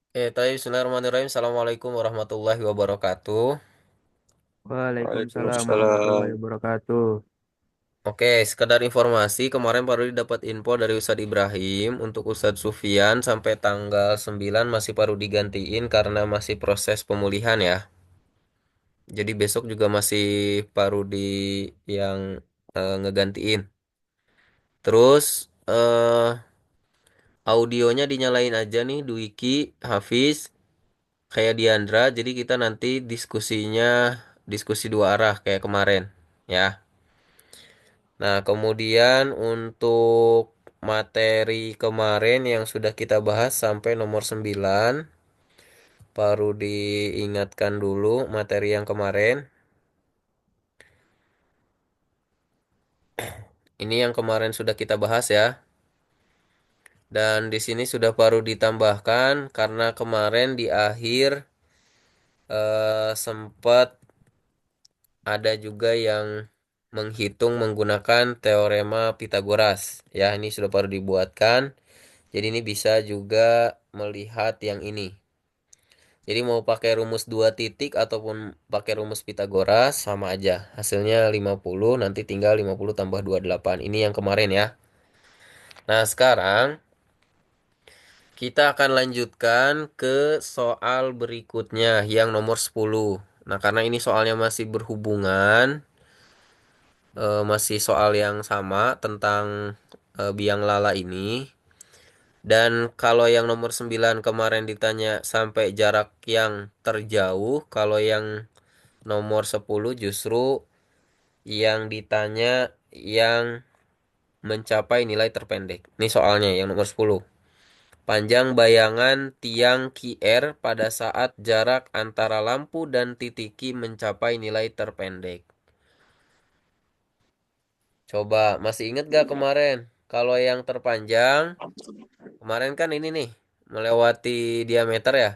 Bismillahirrahmanirrahim. Assalamualaikum warahmatullahi wabarakatuh. Waalaikumsalam warahmatullahi Waalaikumsalam. wabarakatuh. Oke, sekedar informasi, kemarin baru didapat info dari Ustadz Ibrahim untuk Ustadz Sufyan sampai tanggal 9 masih baru digantiin karena masih proses pemulihan ya. Jadi besok juga masih baru di yang ngegantiin. Terus audionya dinyalain aja nih Dwiki, Hafiz, kayak Diandra. Jadi kita nanti diskusinya diskusi dua arah kayak kemarin ya. Nah, kemudian untuk materi kemarin yang sudah kita bahas sampai nomor 9 baru diingatkan dulu materi yang kemarin. Ini yang kemarin sudah kita bahas ya. Dan di sini sudah baru ditambahkan karena kemarin di akhir sempat ada juga yang menghitung menggunakan teorema Pitagoras. Ya, ini sudah baru dibuatkan. Jadi ini bisa juga melihat yang ini. Jadi mau pakai rumus 2 titik ataupun pakai rumus Pitagoras sama aja. Hasilnya 50, nanti tinggal 50 tambah 28. Ini yang kemarin ya. Nah, sekarang kita akan lanjutkan ke soal berikutnya yang nomor 10. Nah, karena ini soalnya masih berhubungan, masih soal yang sama tentang biang lala ini. Dan kalau yang nomor 9 kemarin ditanya sampai jarak yang terjauh, kalau yang nomor 10 justru yang ditanya yang mencapai nilai terpendek. Ini soalnya yang nomor 10. Panjang bayangan tiang QR pada saat jarak antara lampu dan titik Q mencapai nilai terpendek. Coba masih ingat gak kemarin? Kalau yang terpanjang, kemarin kan ini nih, melewati diameter ya.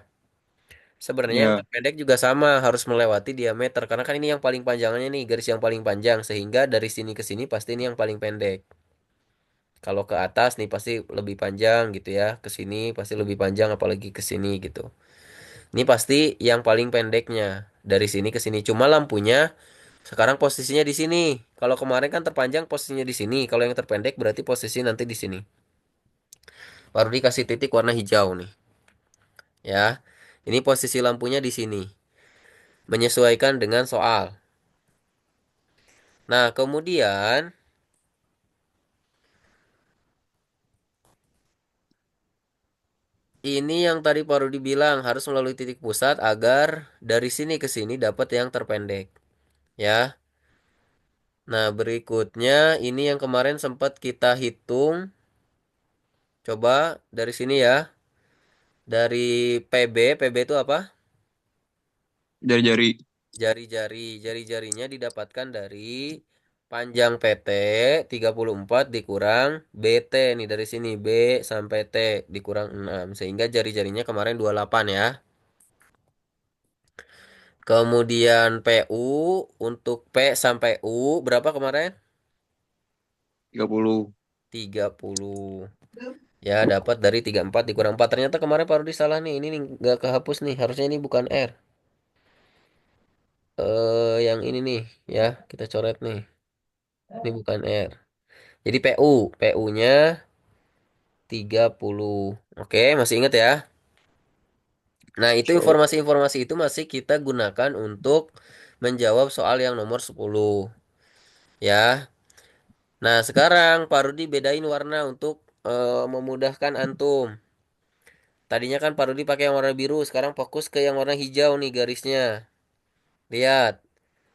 Sebenarnya yang Ya, terpendek juga sama, harus melewati diameter. Karena kan ini yang paling panjangnya nih, garis yang paling panjang. Sehingga dari sini ke sini pasti ini yang paling pendek. Kalau ke atas nih pasti lebih panjang gitu ya. Ke sini pasti lebih panjang apalagi ke sini gitu. Ini pasti yang paling pendeknya dari sini ke sini. Cuma lampunya sekarang posisinya di sini. Kalau kemarin kan terpanjang posisinya di sini. Kalau yang terpendek berarti posisi nanti di sini. Baru dikasih titik warna hijau nih. Ya. Ini posisi lampunya di sini. Menyesuaikan dengan soal. Nah, kemudian ini yang tadi baru dibilang harus melalui titik pusat agar dari sini ke sini dapat yang terpendek. Ya. Nah, berikutnya ini yang kemarin sempat kita hitung. Coba dari sini ya. Dari PB itu apa? jari-jari Jari-jari. Jari-jarinya didapatkan dari panjang PT 34 dikurang BT nih dari sini B sampai T dikurang 6 sehingga jari-jarinya kemarin 28 ya. Kemudian PU untuk P sampai U berapa kemarin? 30. 30. Ya, dapat dari 34 dikurang 4. Ternyata kemarin baru disalah nih. Ini nih nggak kehapus nih. Harusnya ini bukan R. Yang ini nih ya, kita coret nih. Ini bukan R. Jadi PU, PU-nya 30. Oke, masih ingat ya? Nah, itu So, informasi-informasi itu masih kita gunakan untuk menjawab soal yang nomor 10 ya. Nah, sekarang Pak Rudi bedain warna untuk memudahkan antum. Tadinya kan Pak Rudi pakai yang warna biru, sekarang fokus ke yang warna hijau nih garisnya. Lihat,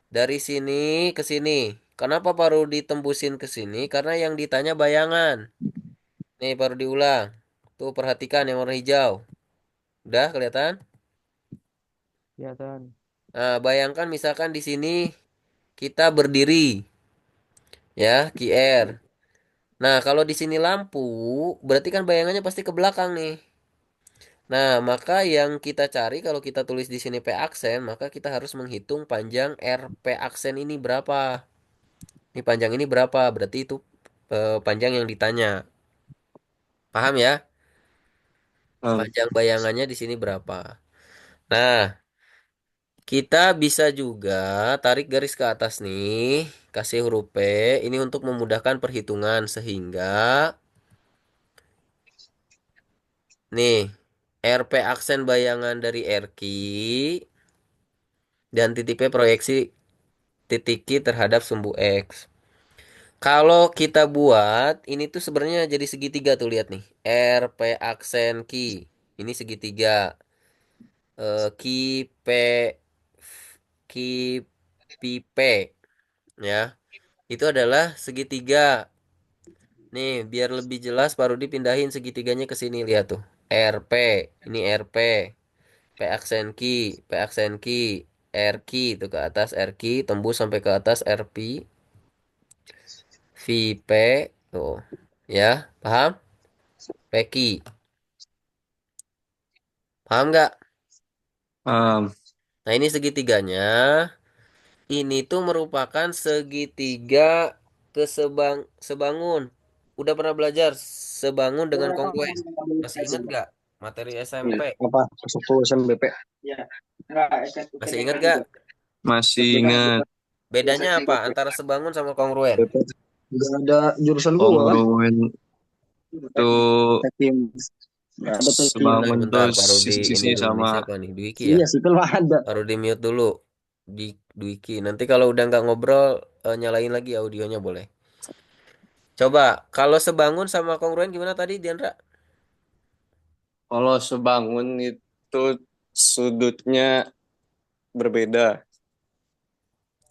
dari sini ke sini. Kenapa Pak Rudi tembusin ke sini? Karena yang ditanya bayangan. Nih, baru diulang. Tuh, perhatikan yang warna hijau. Udah kelihatan? kelihatan. Nah, bayangkan misalkan di sini kita berdiri, ya, QR. Nah, kalau di sini lampu, berarti kan bayangannya pasti ke belakang nih. Nah, maka yang kita cari kalau kita tulis di sini P aksen, maka kita harus menghitung panjang RP aksen ini berapa. Ini panjang ini berapa? Berarti itu panjang yang ditanya. Paham ya? Um, Panjang bayangannya di sini berapa. Nah, kita bisa juga tarik garis ke atas nih, kasih huruf P, ini untuk memudahkan perhitungan sehingga nih RP aksen bayangan dari RQ dan titik P proyeksi titik Q terhadap sumbu X. Kalau kita buat ini tuh sebenarnya jadi segitiga tuh lihat nih. RP aksen Q. Ini segitiga. Q P Q P P ya. Itu adalah segitiga. Nih, biar lebih jelas baru dipindahin segitiganya ke sini lihat tuh. RP, ini RP, P aksen Q, P aksen Q, RQ itu ke atas RQ tembus sampai ke atas RP, VP tuh. Ya, paham? Peki. Paham nggak? um, Nah, ini segitiganya. Ini tuh merupakan segitiga sebangun. Udah pernah belajar sebangun dengan kongruen. Masih ingat nggak materi SMP? apa 10 SMBP Masih ingat nggak? masih ingat. Bedanya apa antara sebangun sama kongruen? BP nggak ada jurusan gua kan. Oh, Kongruen tuh Tekim. Nggak ada tekim. bentar, sebangun tuh bentar. Parodi ini sisi-sisi dulu. Ini sama siapa nih? Dwiki ya? Iya sih kalau ada. Parodi mute dulu. Di Dwiki. Nanti kalau udah nggak ngobrol, nyalain lagi audionya boleh. Coba, kalau sebangun sama kongruen gimana tadi, Diandra? kalau sebangun itu sudutnya berbeda,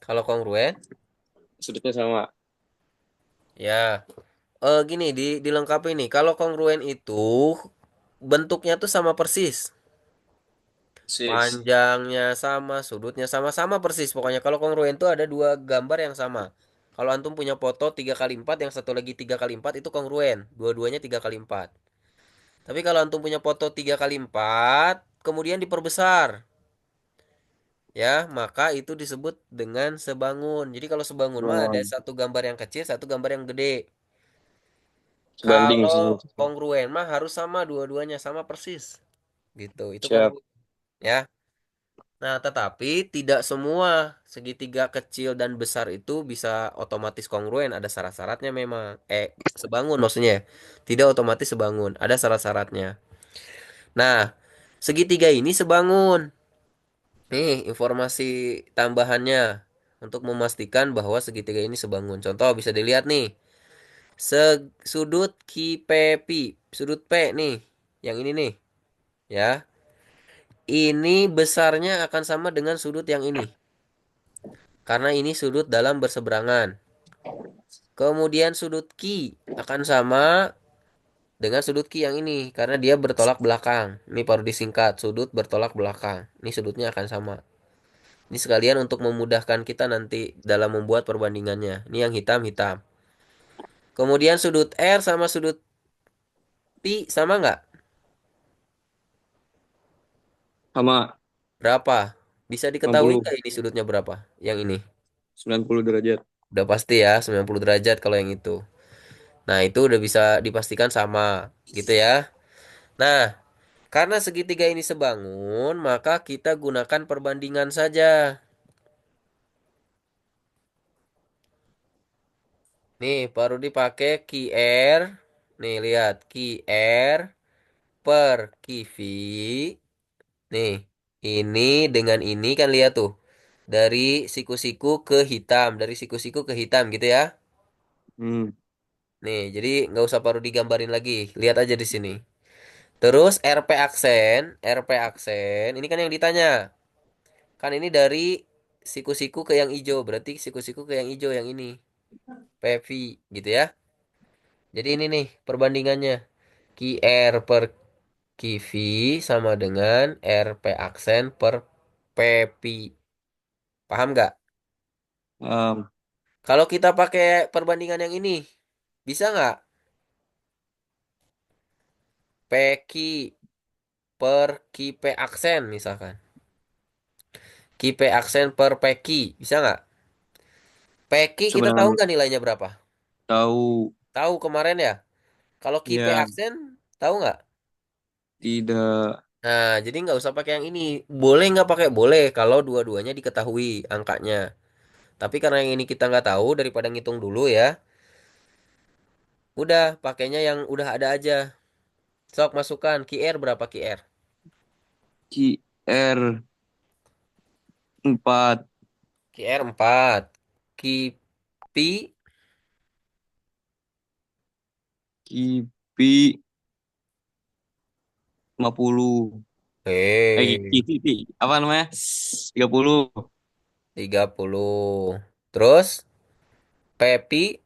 Kalau kongruen, sudutnya sama. ya. Gini, dilengkapi nih. Kalau kongruen itu bentuknya tuh sama persis. Sis. Panjangnya sama, sudutnya sama-sama persis. Pokoknya kalau kongruen tuh ada dua gambar yang sama. Kalau antum punya foto 3 kali 4, yang satu lagi 3 kali 4 itu kongruen. Dua-duanya 3 kali 4. Tapi kalau antum punya foto 3 kali 4, kemudian diperbesar, ya, maka itu disebut dengan sebangun. Jadi kalau sebangun mah ada Um, satu gambar yang kecil, satu gambar yang gede. Sebanding Kalau misalnya. kongruen mah harus sama dua-duanya sama persis. Gitu. Itu Siap. kongruen, ya. Nah, tetapi tidak semua segitiga kecil dan besar itu bisa otomatis kongruen. Ada syarat-syaratnya memang. Sebangun maksudnya. Tidak otomatis sebangun. Ada syarat-syaratnya. Nah, segitiga ini sebangun. Nih, informasi tambahannya untuk memastikan bahwa segitiga ini sebangun. Contoh bisa dilihat nih. Sudut QPP, sudut P nih, yang ini nih, ya. Ini besarnya akan sama dengan sudut yang ini, karena ini sudut dalam berseberangan. Kemudian sudut Q akan sama dengan sudut Q yang ini, karena dia bertolak belakang. Ini baru disingkat, sudut bertolak belakang. Ini sudutnya akan sama. Ini sekalian untuk memudahkan kita nanti dalam membuat perbandingannya. Ini yang hitam-hitam. Kemudian sudut R sama sudut P sama nggak? Sama Berapa? Bisa diketahui 90, nggak ini sudutnya berapa? Yang ini. 90 derajat. Udah pasti ya, 90 derajat kalau yang itu. Nah, itu udah bisa dipastikan sama, gitu ya. Nah, karena segitiga ini sebangun, maka kita gunakan perbandingan saja. Nih, baru dipakai QR. Nih, lihat. QR per QV. Nih, ini dengan ini kan lihat tuh. Dari siku-siku ke hitam, dari siku-siku ke hitam gitu ya. Hmm. Nih, jadi nggak usah perlu digambarin lagi. Lihat aja di sini. Terus RP aksen, ini kan yang ditanya. Kan ini dari siku-siku ke yang hijau, berarti siku-siku ke yang hijau yang ini. PV gitu ya. Jadi ini nih perbandingannya. QR per QV sama dengan RP aksen per PP. Paham nggak? Um, Kalau kita pakai perbandingan yang ini, bisa nggak? PQ per QP aksen misalkan. QP aksen per PQ, bisa nggak? PQ kita tahu Sebenarnya nggak nilainya berapa? tahu Tahu kemarin ya? Kalau QP ya aksen, tahu nggak? Tidak. Nah, jadi nggak usah pakai yang ini. Boleh nggak pakai? Boleh kalau dua-duanya diketahui angkanya. Tapi karena yang ini kita nggak tahu, daripada ngitung dulu ya, udah pakainya yang udah ada aja. Sok masukkan QR berapa QR? QR 4. QR 4. KIPI Kipi 50. eh Kipi. Apa namanya? 30. 30. Terus Pepi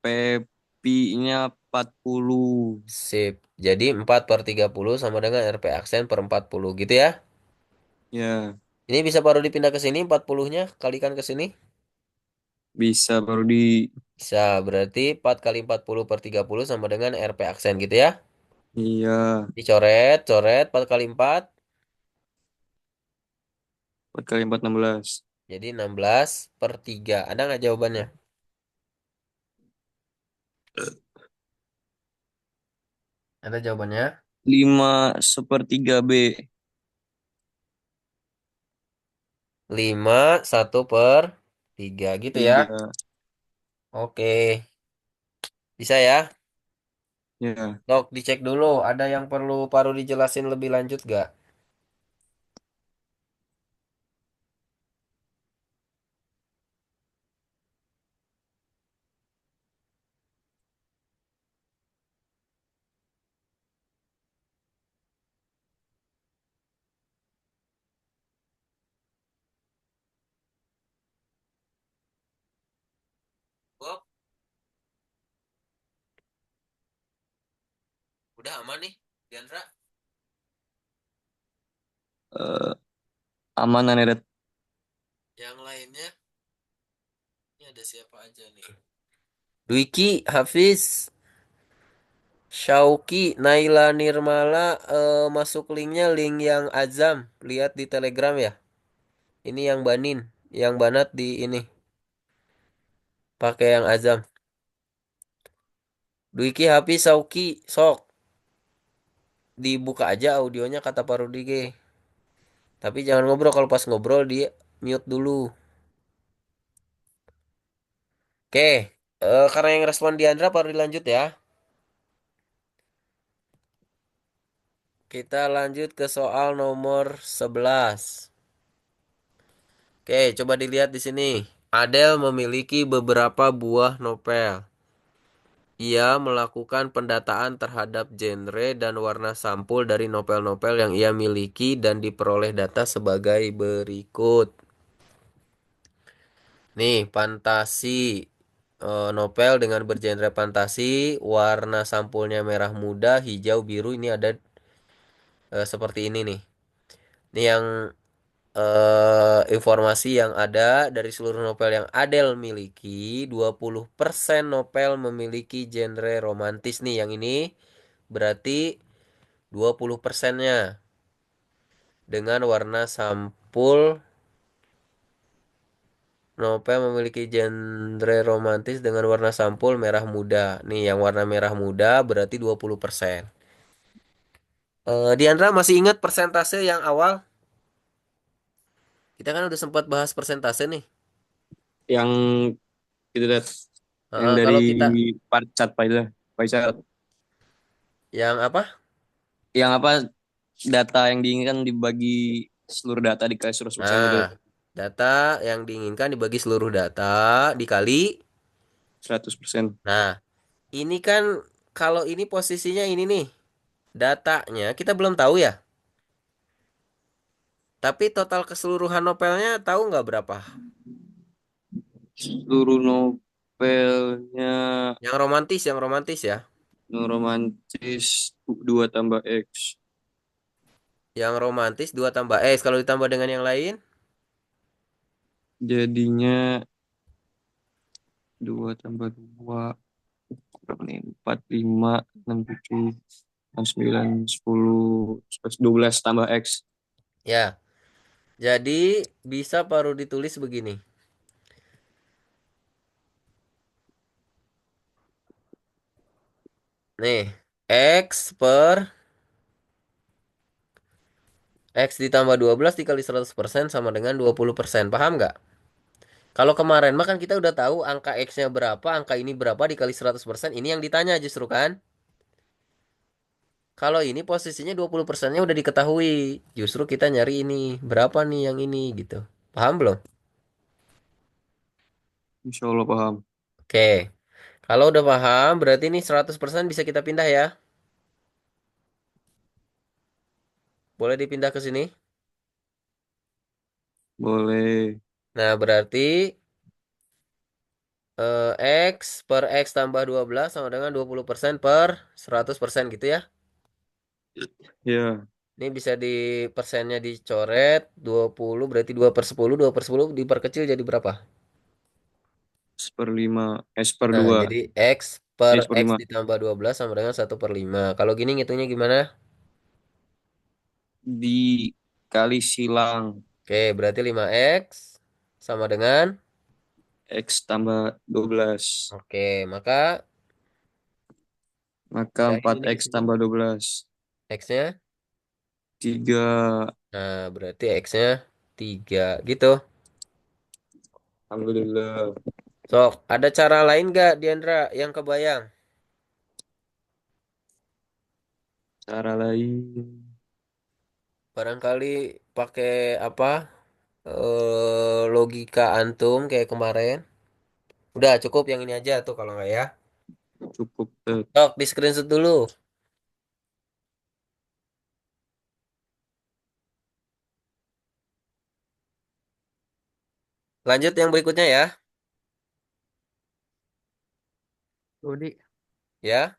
Pepi-nya 40. sip. Jadi 4/30 sama dengan RP aksen per 40 gitu ya. Ya, Ini bisa baru dipindah ke sini 40-nya kalikan ke sini. bisa baru di. Bisa berarti 4 kali 40 per 30 sama dengan RP aksen gitu ya. Iya, Dicoret, coret 4 kali 4 4 kali 4 16. jadi 16/3. Ada nggak jawabannya? Ada jawabannya? 5/3 B. 5/1/3 gitu ya. Tiga. Oke, bisa ya. Ya. Dok, dicek dulu. Ada yang perlu dijelasin lebih lanjut gak? Bob, udah aman nih, Diandra. eh, Aman Anerat. Yang lainnya, ini ada siapa aja nih? Dwiki, Hafiz, Syauki, Naila Nirmala, masuk linknya link yang Azam. Lihat di Telegram ya. Ini yang Banin, yang Banat di ini. Pakai yang Azam. Dwiki, Hafiz, Syauki, sok. Dibuka aja audionya kata Pak Rudi G. Tapi jangan ngobrol, kalau pas ngobrol dia mute dulu. Oke, karena yang respon Diandra baru dilanjut ya. Kita lanjut ke soal nomor 11. Oke, coba dilihat di sini. Adele memiliki beberapa buah novel. Ia melakukan pendataan terhadap genre dan warna sampul dari novel-novel yang ia miliki dan diperoleh data sebagai berikut. Nih, fantasi. Novel dengan bergenre fantasi, warna sampulnya merah muda, hijau, biru. Ini ada seperti ini nih. Ini yang informasi yang ada dari seluruh novel yang Adele miliki, 20% novel memiliki genre romantis nih yang ini. Berarti 20%-nya dengan warna sampul novel memiliki genre romantis dengan warna sampul merah muda. Nih yang warna merah muda berarti 20%. Diandra masih ingat persentase yang awal? Kita kan udah sempat bahas persentase nih. Yang itu dat. Yang dari Kalau kita Parcat Paila. Paisal. yang apa? Yang apa, data yang diinginkan dibagi seluruh data dikali 100% gitu. Nah, data yang diinginkan dibagi seluruh data dikali. 100%. Nah, ini kan kalau ini posisinya ini nih, datanya kita belum tahu ya. Tapi total keseluruhan novelnya tahu nggak berapa? Seluruh novelnya Yang romantis ya. yang romantis 2 tambah X. Yang romantis 2 tambah X. Kalau ditambah dengan yang lain, Jadinya 2 tambah 2. Berapa nih? 4, 5, 6, 7, 8, 9, 10, 12 tambah X. ya. Jadi bisa baru ditulis begini. Nih, X per X ditambah 12 dikali 100% sama dengan 20%. Paham nggak? Kalau kemarin mah kan kita udah tahu angka X-nya berapa, angka ini berapa dikali 100%. Ini yang ditanya justru kan. Kalau ini posisinya 20%-nya udah diketahui. Justru kita nyari ini. Berapa nih yang ini gitu. Paham belum? Insya Allah paham. Oke. Kalau udah paham, berarti ini 100% bisa kita pindah ya. Boleh dipindah ke sini. Boleh. Nah, berarti eh, X per X tambah 12 sama dengan 20% per 100% gitu ya. Ya, Ini bisa di persennya dicoret 20 berarti 2 per 10. 2 per 10 diperkecil jadi berapa? seperlima, per Nah, dua, jadi X per X seperlima. ditambah 12 sama dengan 1/5. Kalau gini ngitungnya gimana? Dikali silang Oke, berarti 5X sama dengan. X tambah 12. Oke, maka Maka pindahin empat ini ke x sini. tambah 12. X-nya. 3. Nah, berarti X-nya 3 gitu. Alhamdulillah. Sok, ada cara lain gak, Diandra, yang kebayang? Cara lain. Barangkali pakai apa? Logika antum kayak kemarin. Udah cukup yang ini aja tuh kalau nggak ya. Cukup. Sok, di screenshot dulu. Lanjut yang berikutnya ya. Rudi, Ya,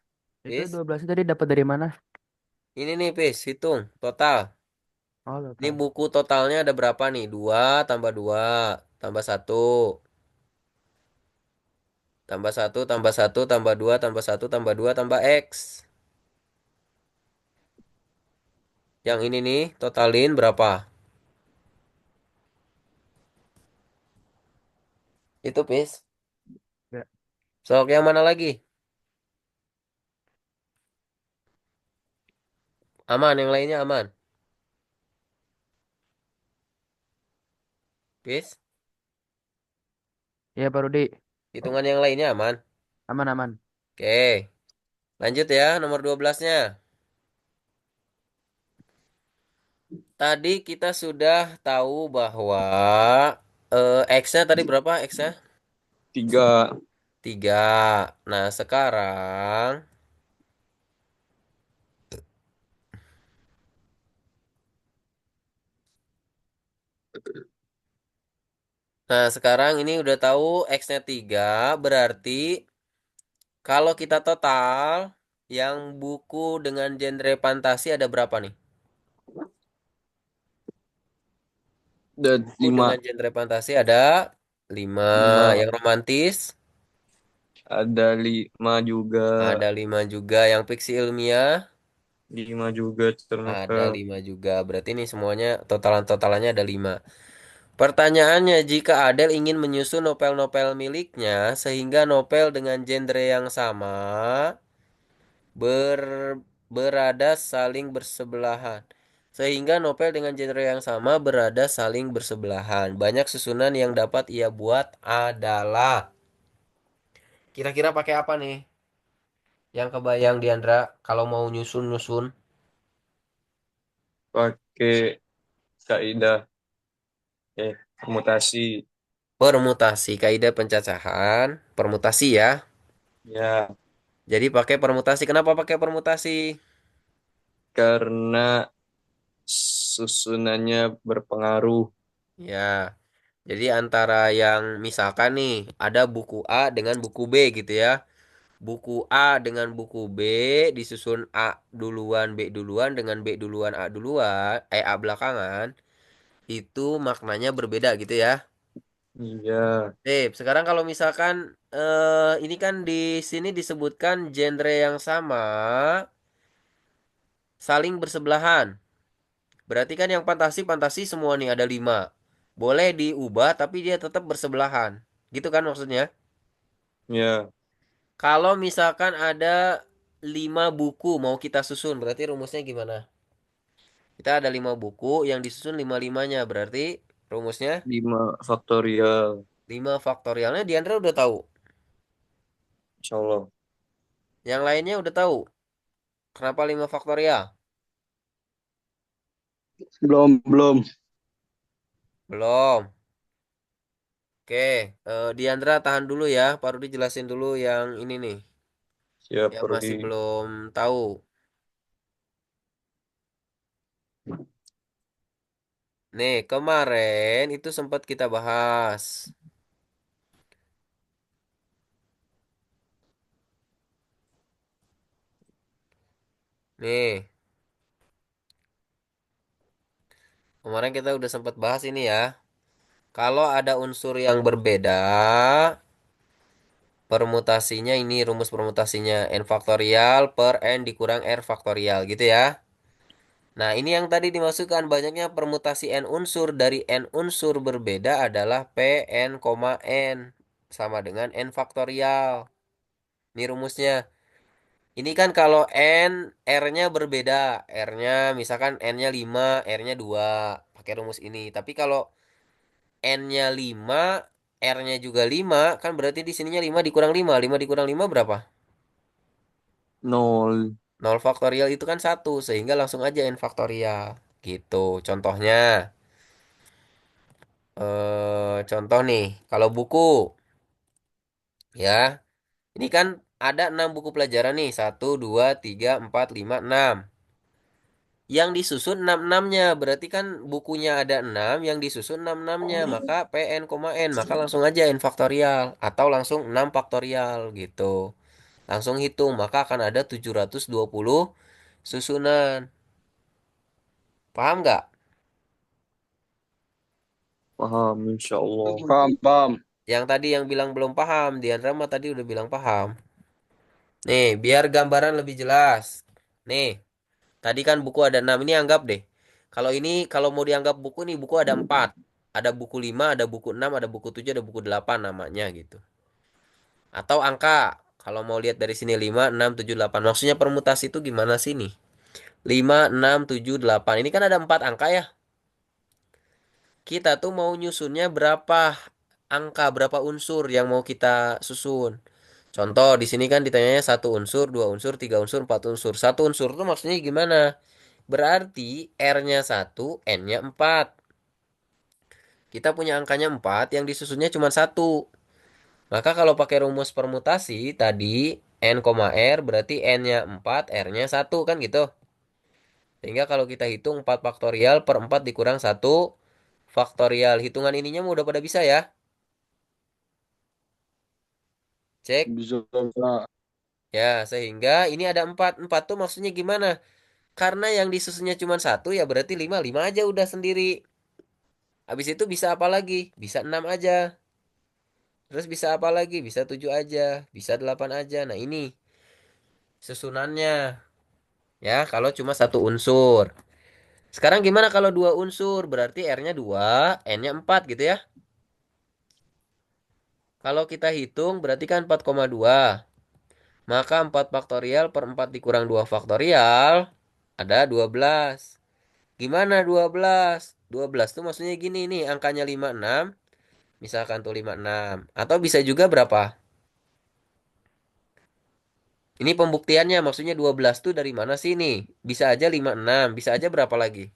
itu Pis. 12 tadi dapat dari mana? Ini nih, Pis, hitung total. Oh, Ini total. buku totalnya ada berapa nih? 2 tambah 2 tambah satu tambah satu tambah satu tambah 2 tambah satu tambah 2 tambah X. Yang ini nih, totalin berapa? Itu, Pis. Ya, Sok, yang mana lagi? Aman, yang lainnya aman. Pis, iya Pak Rudi. hitungan yang lainnya aman. Aman-aman. Oke, lanjut ya, nomor 12-nya. Tadi kita sudah tahu bahwa X-nya tadi berapa X-nya? 3. 3. Nah, sekarang ini udah tahu X-nya 3, berarti kalau kita total yang buku dengan genre fantasi ada berapa nih? Dan Buku 5. dengan genre fantasi ada 5. 5. Yang romantis Ada 5 juga. ada 5 juga. Yang fiksi ilmiah 5 juga ada termasuk. 5 juga. Berarti ini semuanya totalannya ada 5. Pertanyaannya, jika Adele ingin menyusun novel-novel miliknya sehingga novel dengan genre yang sama ber berada saling bersebelahan. Sehingga novel dengan genre yang sama berada saling bersebelahan. Banyak susunan yang dapat ia buat adalah kira-kira pakai apa nih? Yang kebayang Diandra kalau mau nyusun-nyusun Pakai kaidah permutasi. permutasi, kaidah pencacahan, permutasi ya. Ya, Jadi pakai permutasi. Kenapa pakai permutasi? karena susunannya berpengaruh. Ya, jadi antara yang misalkan nih ada buku A dengan buku B gitu ya. Buku A dengan buku B disusun A duluan, B duluan dengan B duluan, A duluan, A belakangan, itu maknanya berbeda gitu ya. Iya, Sip, sekarang kalau misalkan ini kan di sini disebutkan genre yang sama saling bersebelahan. Berarti kan yang fantasi-fantasi semua nih ada 5. Boleh diubah tapi dia tetap bersebelahan. Gitu kan maksudnya? ya. Kalau misalkan ada 5 buku mau kita susun, berarti rumusnya gimana? Kita ada 5 buku yang disusun lima-limanya. Berarti rumusnya 5 faktorial. 5 faktorialnya Diandra udah tahu. Insya Allah. Yang lainnya udah tahu. Kenapa 5 faktorial? Belum, belum. Belum. Oke, Diandra tahan dulu ya. Baru dijelasin dulu yang ini nih. Siap, Yang masih Rudi. belum tahu. Nih, kemarin itu sempat kita bahas. Nih, kemarin kita udah sempat bahas ini ya. Kalau ada unsur yang berbeda, permutasinya ini rumus permutasinya n faktorial per n dikurang r faktorial gitu ya. Nah, ini yang tadi dimasukkan banyaknya permutasi n unsur dari n unsur berbeda adalah p n, n sama dengan n faktorial. Ini rumusnya. Ini kan kalau n, r-nya berbeda. R-nya misalkan n-nya 5, r-nya 2. Pakai rumus ini. Tapi kalau n-nya 5, r-nya juga 5, kan berarti di sininya 5 dikurang 5. 5 dikurang 5 berapa? 0. 0 faktorial itu kan 1, sehingga langsung aja n faktorial. Gitu. Contohnya, contoh nih, kalau buku, ya, ini kan ada 6 buku pelajaran nih, 1, 2, 3, 4, 5, 6. Yang disusun 6-6-nya, berarti kan bukunya ada 6, yang disusun 6-6-nya, maka Pn, N, maka langsung aja N faktorial, atau langsung 6 faktorial, gitu. Langsung hitung, maka akan ada 720 susunan. Paham nggak? Paham, insya Allah. Paham, paham. Yang tadi yang bilang belum paham, Diandra mah tadi udah bilang paham. Nih, biar gambaran lebih jelas. Nih, tadi kan buku ada 6, ini anggap deh. Kalau ini, kalau mau dianggap buku nih, buku ada 4. Ada buku 5, ada buku 6, ada buku 7, ada buku 8 namanya gitu. Atau angka, kalau mau lihat dari sini 5, 6, 7, 8. Maksudnya permutasi itu gimana sih nih? 5, 6, 7, 8. Ini kan ada 4 angka ya. Kita tuh mau nyusunnya berapa angka, berapa unsur yang mau kita susun. Contoh di sini kan ditanyanya satu unsur, dua unsur, tiga unsur, empat unsur. Satu unsur tuh maksudnya gimana? Berarti R-nya satu, N-nya 4. Kita punya angkanya 4, yang disusunnya cuma satu. Maka kalau pakai rumus permutasi tadi N, R berarti N-nya 4, R-nya satu kan gitu. Sehingga kalau kita hitung 4 faktorial per 4 dikurang satu faktorial. Hitungan ininya udah pada bisa ya? Cek. Bisa, bisa. Ya, sehingga ini ada 4. 4 tuh maksudnya gimana? Karena yang disusunnya cuma satu ya berarti 5. 5 aja udah sendiri. Habis itu bisa apa lagi? Bisa 6 aja. Terus bisa apa lagi? Bisa 7 aja. Bisa 8 aja. Nah ini susunannya. Ya, kalau cuma satu unsur. Sekarang gimana kalau dua unsur? Berarti R-nya 2, N-nya 4 gitu ya. Kalau kita hitung berarti kan 4,2. Maka 4 faktorial per 4 dikurang 2 faktorial ada 12. Gimana 12? 12 tuh maksudnya gini nih, angkanya 56. Misalkan tuh 56. Atau bisa juga berapa? Ini pembuktiannya maksudnya 12 tuh dari mana sih nih? Bisa aja 56, bisa aja berapa lagi?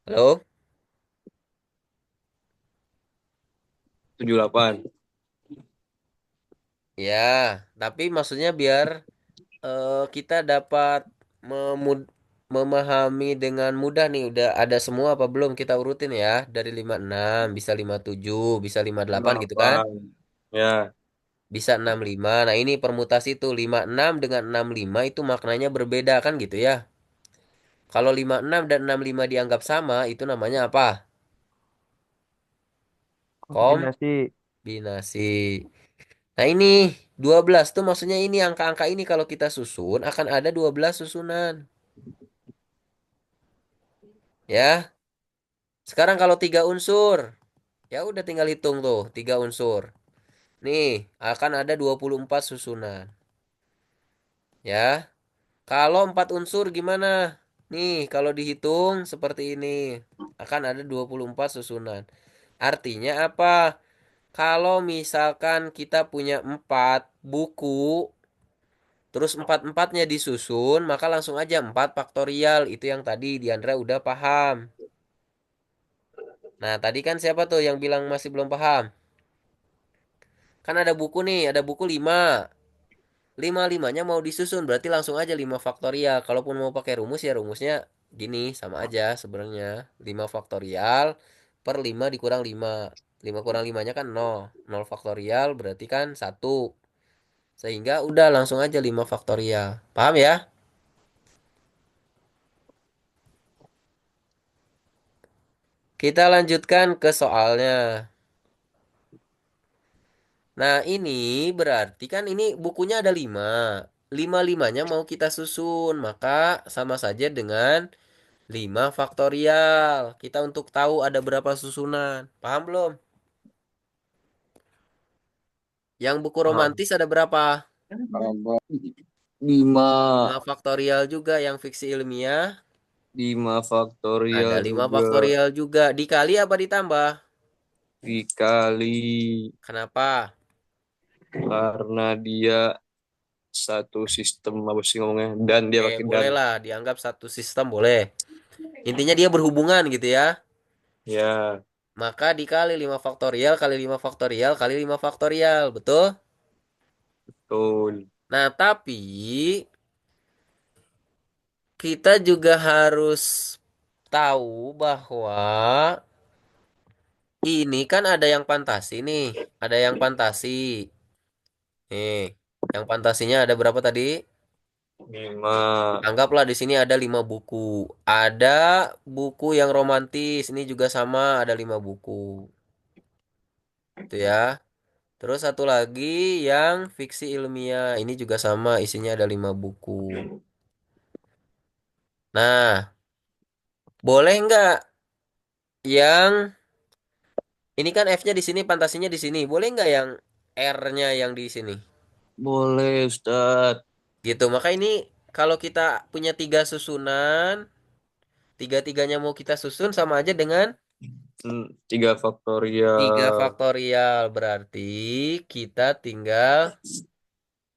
Halo? 78. Ya, tapi maksudnya biar kita dapat memahami dengan mudah nih, udah ada semua apa belum kita urutin ya. Dari 56 bisa 57, bisa 58 gitu kan? 8. Ya, Bisa 65. Nah, ini permutasi tuh 56 dengan 65 itu maknanya berbeda kan gitu ya. Kalau 56 dan 65 dianggap sama, itu namanya apa? Kombinasi. Kombinasi. Nah, ini 12 tuh maksudnya ini angka-angka ini kalau kita susun akan ada 12 susunan. Ya. Sekarang kalau tiga unsur, ya udah tinggal hitung tuh, tiga unsur. Nih, akan ada 24 susunan. Ya. Kalau 4 unsur gimana? Nih, kalau dihitung seperti ini, akan ada 24 susunan. Artinya apa? Kalau misalkan kita punya 4 buku, terus empat-empatnya disusun, maka langsung aja 4 faktorial. Itu yang tadi Diandra udah paham. Nah, tadi kan siapa tuh yang bilang masih belum paham? Kan ada buku nih, ada buku 5. Lima-limanya mau disusun, berarti langsung aja 5 faktorial. Kalaupun mau pakai rumus ya rumusnya gini, sama aja sebenarnya. 5 faktorial per 5 dikurang 5. 5 kurang 5-nya kan 0. 0 faktorial berarti kan 1. Sehingga udah langsung aja 5 faktorial. Paham ya? Kita lanjutkan ke soalnya. Nah, ini berarti kan ini bukunya ada 5. Lima-limanya mau kita susun, maka sama saja dengan 5 faktorial. Kita untuk tahu ada berapa susunan. Paham belum? Yang buku Paham. romantis ada berapa? Abang. 5, 5 faktorial juga. Yang fiksi ilmiah 5 faktorial ada 5 juga faktorial juga. Dikali apa ditambah? dikali Kenapa? karena dia satu sistem apa sih ngomongnya dan dia Oke, pakai dan bolehlah dianggap satu sistem boleh. Intinya dia berhubungan gitu ya. ya Maka dikali 5 faktorial kali 5 faktorial kali 5 faktorial. Betul? betul. Nah, tapi kita juga harus tahu bahwa ini kan ada yang fantasi nih. Ada yang fantasi. Nih, yang fantasinya ada berapa tadi? 5 Anggaplah di sini ada 5 buku. Ada buku yang romantis. Ini juga sama ada 5 buku. Itu ya. Terus satu lagi yang fiksi ilmiah. Ini juga sama isinya ada 5 buku. Nah, boleh nggak yang ini kan F-nya di sini, fantasinya di sini. Boleh nggak yang R-nya yang di sini? boleh Ustadz. Gitu. Maka ini kalau kita punya 3 susunan, tiga-tiganya mau kita susun sama aja dengan 3 3 faktorial. faktorial. Berarti kita tinggal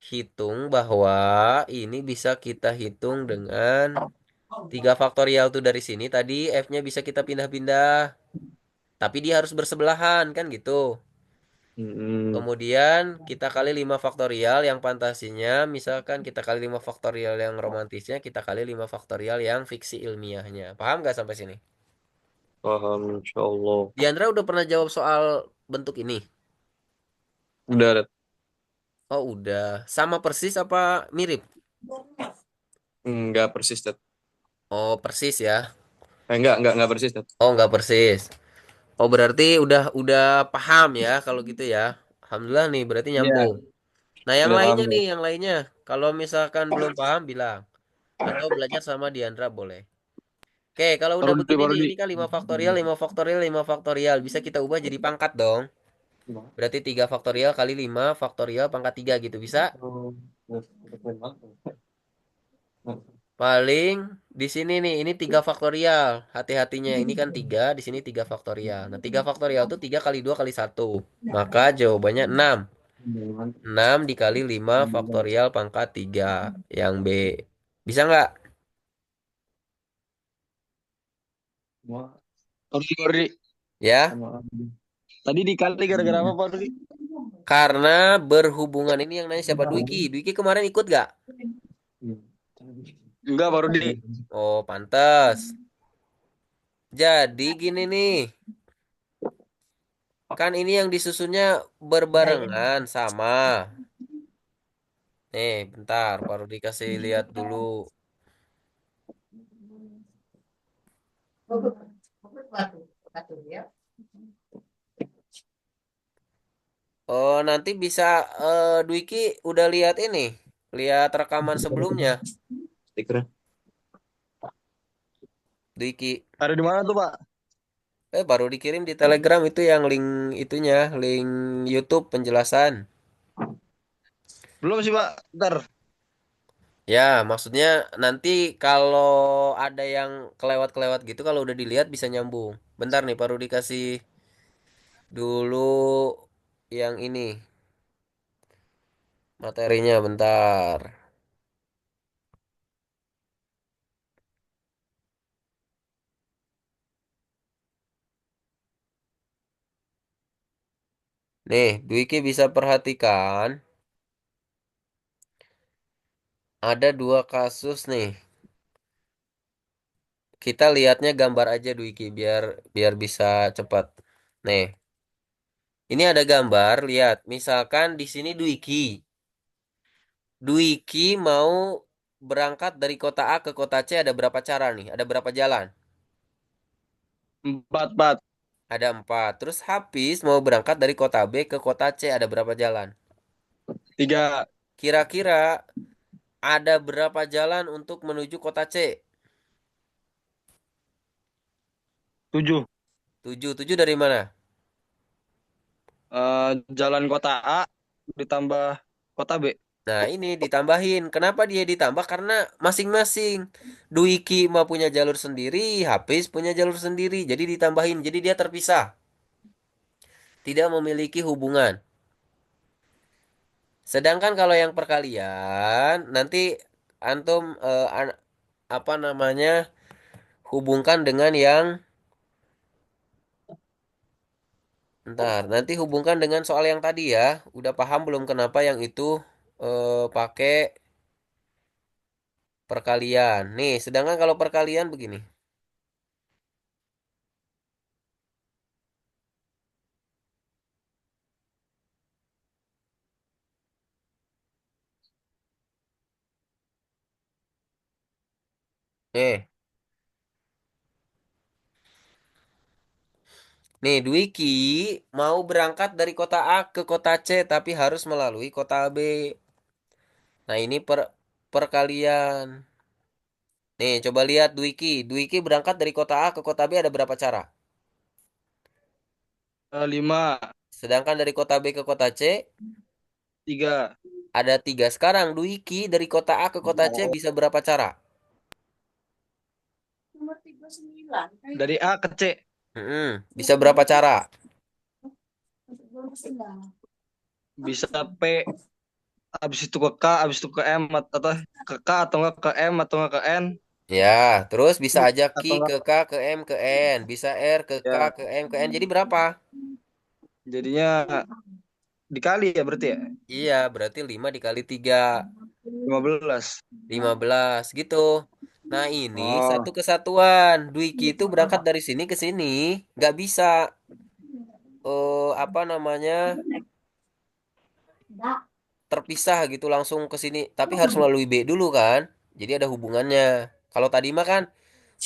hitung bahwa ini bisa kita hitung dengan 3 faktorial tuh dari sini. Tadi F-nya bisa kita pindah-pindah. Tapi dia harus bersebelahan kan gitu. Mm-mm. Kemudian kita kali 5 faktorial yang fantasinya. Misalkan kita kali 5 faktorial yang romantisnya. Kita kali 5 faktorial yang fiksi ilmiahnya. Paham nggak sampai sini? Paham insyaallah. Diandra udah pernah jawab soal bentuk ini? Udah ada. Oh udah. Sama persis apa mirip? Enggak persis Ustadz. Oh persis ya. Enggak persis Ustadz. Oh nggak persis. Oh berarti udah paham ya kalau gitu ya. Alhamdulillah nih berarti Iya, nyambung. Nah yang udah paham lainnya ya. nih yang lainnya. Kalau misalkan belum paham bilang. Atau belajar sama Diandra boleh. Oke kalau udah begini Baru nih. di. Ini kan 5 faktorial, 5 faktorial, 5 faktorial. Bisa kita ubah jadi pangkat dong. Berarti 3 faktorial kali 5 faktorial pangkat 3 gitu bisa. Paling di sini nih, ini 3 faktorial. Hati-hatinya, ini kan 3 di sini 3 faktorial. Nah, 3 faktorial itu 3 kali 2 kali 1. Maka jawabannya 6. 6 dikali 5 faktorial pangkat 3. Yang B. Bisa nggak? Pak Rudi. Ya, Tadi dikali gara-gara apa Pak Rudi? karena berhubungan ini yang nanya siapa? Dwiki. Dwiki kemarin ikut nggak? Enggak Pak Rudi. Oh, pantas. Jadi gini nih. Kan ini yang disusunnya berbarengan sama. Nih, bentar, baru dikasih lihat dulu. Oh, nanti bisa Dwiki udah lihat ini, lihat rekaman sebelumnya, Stiker. Dwiki. Ada di mana tuh Pak? Baru dikirim di Telegram itu yang link itunya, link YouTube penjelasan. Belum sih Pak. Ntar. Ya, maksudnya nanti kalau ada yang kelewat-kelewat gitu, kalau udah dilihat bisa nyambung. Bentar nih, baru dikasih dulu yang ini materinya bentar. Nih, Dwiki bisa perhatikan ada dua kasus nih. Kita lihatnya gambar aja Dwiki biar biar bisa cepat. Nih, ini ada gambar, lihat. Misalkan di sini Dwiki. Dwiki mau berangkat dari kota A ke kota C ada berapa cara nih? Ada berapa jalan? Empat, empat. Ada empat. Terus Hafiz mau berangkat dari kota B ke kota C ada berapa jalan? Tiga, Kira-kira ada berapa jalan untuk menuju kota C? tujuh. Tujuh. Tujuh dari mana? Jalan kota A ditambah kota B. Nah, ini ditambahin. Kenapa dia ditambah? Karena masing-masing. Dwiki mah punya jalur sendiri, Hafiz punya jalur sendiri. Jadi ditambahin. Jadi dia terpisah. Tidak memiliki hubungan. Sedangkan kalau yang perkalian, nanti antum apa namanya hubungkan dengan yang ntar. Nanti hubungkan dengan soal yang tadi ya. Udah paham belum kenapa yang itu pakai perkalian. Nih, sedangkan kalau perkalian begini. Nih, nih Dwiki mau berangkat dari kota A ke kota C tapi harus melalui kota B. Nah, ini perkalian. Nih, coba lihat Dwiki. Dwiki berangkat dari kota A ke kota B ada berapa cara? Lima, Sedangkan dari kota B ke kota C tiga. ada tiga. Sekarang Dwiki dari kota A ke kota C bisa berapa cara? Dari A ke C Bisa berapa cara? bisa P, habis itu ke K, habis itu ke M atau ke K atau enggak ke M atau enggak ke N, Ya, terus bisa aja Ki atau ke enggak K ke M ke N, bisa R ke K ya. ke M ke N. Jadi berapa? Jadinya dikali ya berarti ya. Iya, berarti 5 dikali 3 15. 15 gitu. Nah, ini Oh, satu kesatuan. Dwiki itu berangkat dari sini ke sini, nggak bisa apa namanya terpisah gitu langsung ke sini, tapi harus melalui B dulu kan. Jadi ada hubungannya. Kalau tadi mah kan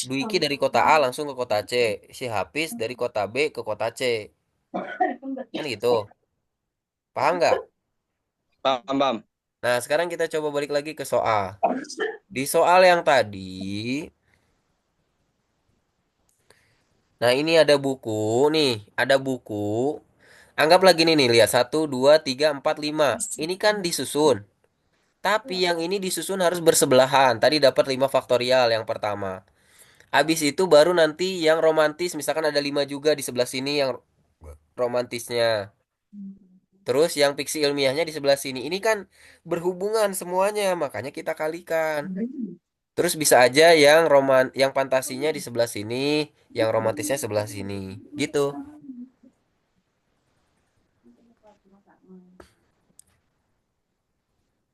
Dwiki dari kota A langsung ke kota C, si Hafiz dari kota B ke kota C, kan gitu. Paham nggak? paham, paham. Nah, sekarang kita coba balik lagi ke soal. Di soal yang tadi, nah ini ada buku nih, ada buku. Anggap lagi nih, lihat 1, 2, 3, 4, 5. Ini kan disusun. Tapi yang ini disusun harus bersebelahan. Tadi dapat 5 faktorial yang pertama. Habis itu baru nanti yang romantis, misalkan ada 5 juga di sebelah sini yang romantisnya. Terus yang fiksi ilmiahnya di sebelah sini. Ini kan berhubungan semuanya, makanya kita kalikan. Terus bisa aja yang fantasinya di sebelah sini, yang romantisnya sebelah sini. Gitu.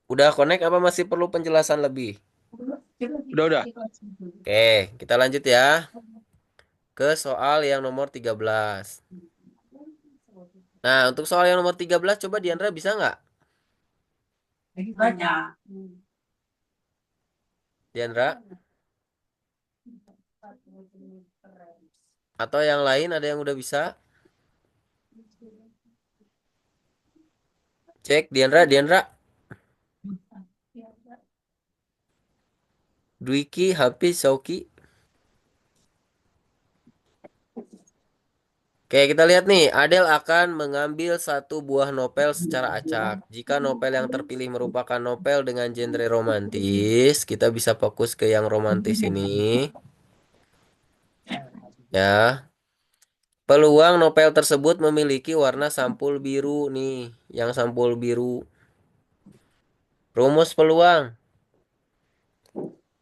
Udah connect apa masih perlu penjelasan lebih? Udah. Oke, kita lanjut ya ke soal yang nomor 13. Nah, untuk soal yang nomor 13 coba Diandra bisa nggak? Diandra? Atau yang lain ada yang udah bisa? Cek Diandra, Diandra. Dwiki, Hafiz, Sauki. Oke, kita lihat nih. Adele akan mengambil satu buah novel secara acak. Jika novel yang terpilih merupakan novel dengan genre romantis, kita bisa fokus ke yang romantis ini. Ya, peluang novel tersebut memiliki warna sampul biru nih, yang sampul biru. Rumus peluang.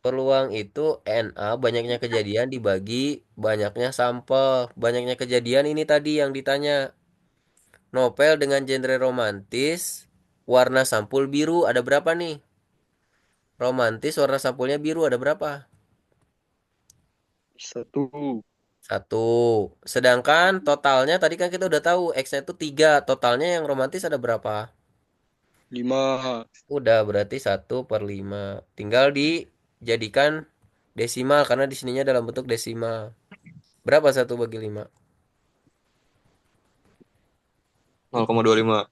Peluang itu NA banyaknya kejadian dibagi banyaknya sampel. Banyaknya kejadian ini tadi yang ditanya. Novel dengan genre romantis, warna sampul biru ada berapa nih? Romantis warna sampulnya biru ada berapa? Satu. Satu. Sedangkan totalnya tadi kan kita udah tahu X-nya itu 3. Totalnya yang romantis ada berapa? 5. Udah berarti 1/5. Tinggal dijadikan desimal karena di sininya dalam bentuk desimal. Berapa 1/5? 0,25.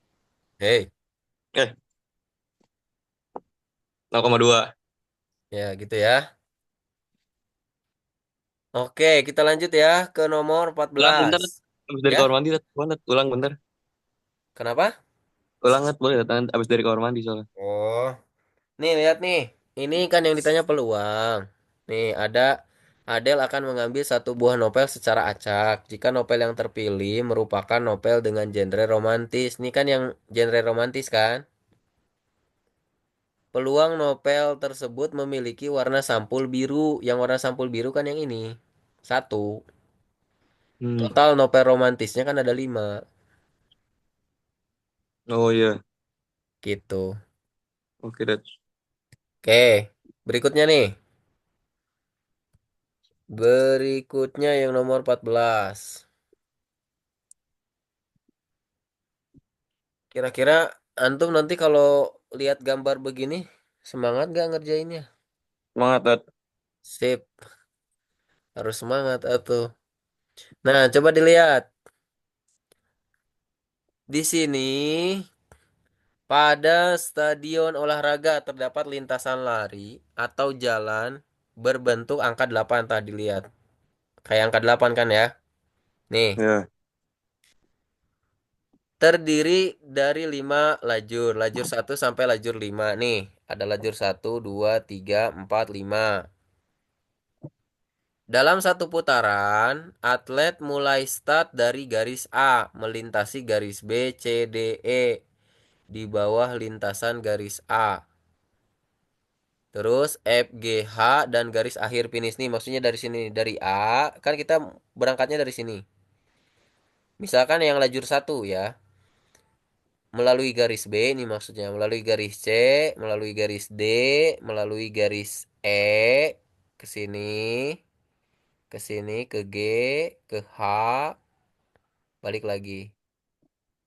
Hei, Eh, 0,2. ya gitu ya. Oke, kita lanjut ya ke nomor Ulang 14. bentar. Abis dari Ya, kamar mandi, banget. Ulang bentar. kenapa? Ulang boleh datang abis dari kamar mandi soalnya. Oh, nih lihat nih. Ini kan yang ditanya peluang. Nih ada Adele akan mengambil satu buah novel secara acak. Jika novel yang terpilih merupakan novel dengan genre romantis. Ini kan yang genre romantis kan? Peluang novel tersebut memiliki warna sampul biru. Yang warna sampul biru kan yang ini. Satu. Hmm. Total novel romantisnya kan ada 5. Oh iya. Gitu. Oke, dat. Oke. Berikutnya nih. Berikutnya yang nomor 14. Kira-kira antum nanti kalau lihat gambar begini, semangat gak ngerjainnya? Semangat, dat. Sip, harus semangat atuh. Nah, coba dilihat. Di sini pada stadion olahraga terdapat lintasan lari atau jalan berbentuk angka 8 tadi lihat. Kayak angka 8 kan ya? Nih, Ya. terdiri dari 5 lajur. Lajur satu sampai lajur 5 nih. Ada lajur satu, 2, 3, 4, 5. Dalam satu putaran, atlet mulai start dari garis A, melintasi garis B, C, D, E di bawah lintasan garis A. Terus F, G, H dan garis akhir finish nih, maksudnya dari sini dari A, kan kita berangkatnya dari sini. Misalkan yang lajur satu ya, melalui garis B ini maksudnya, melalui garis C, melalui garis D, melalui garis E ke sini, ke sini ke G, ke H, balik lagi.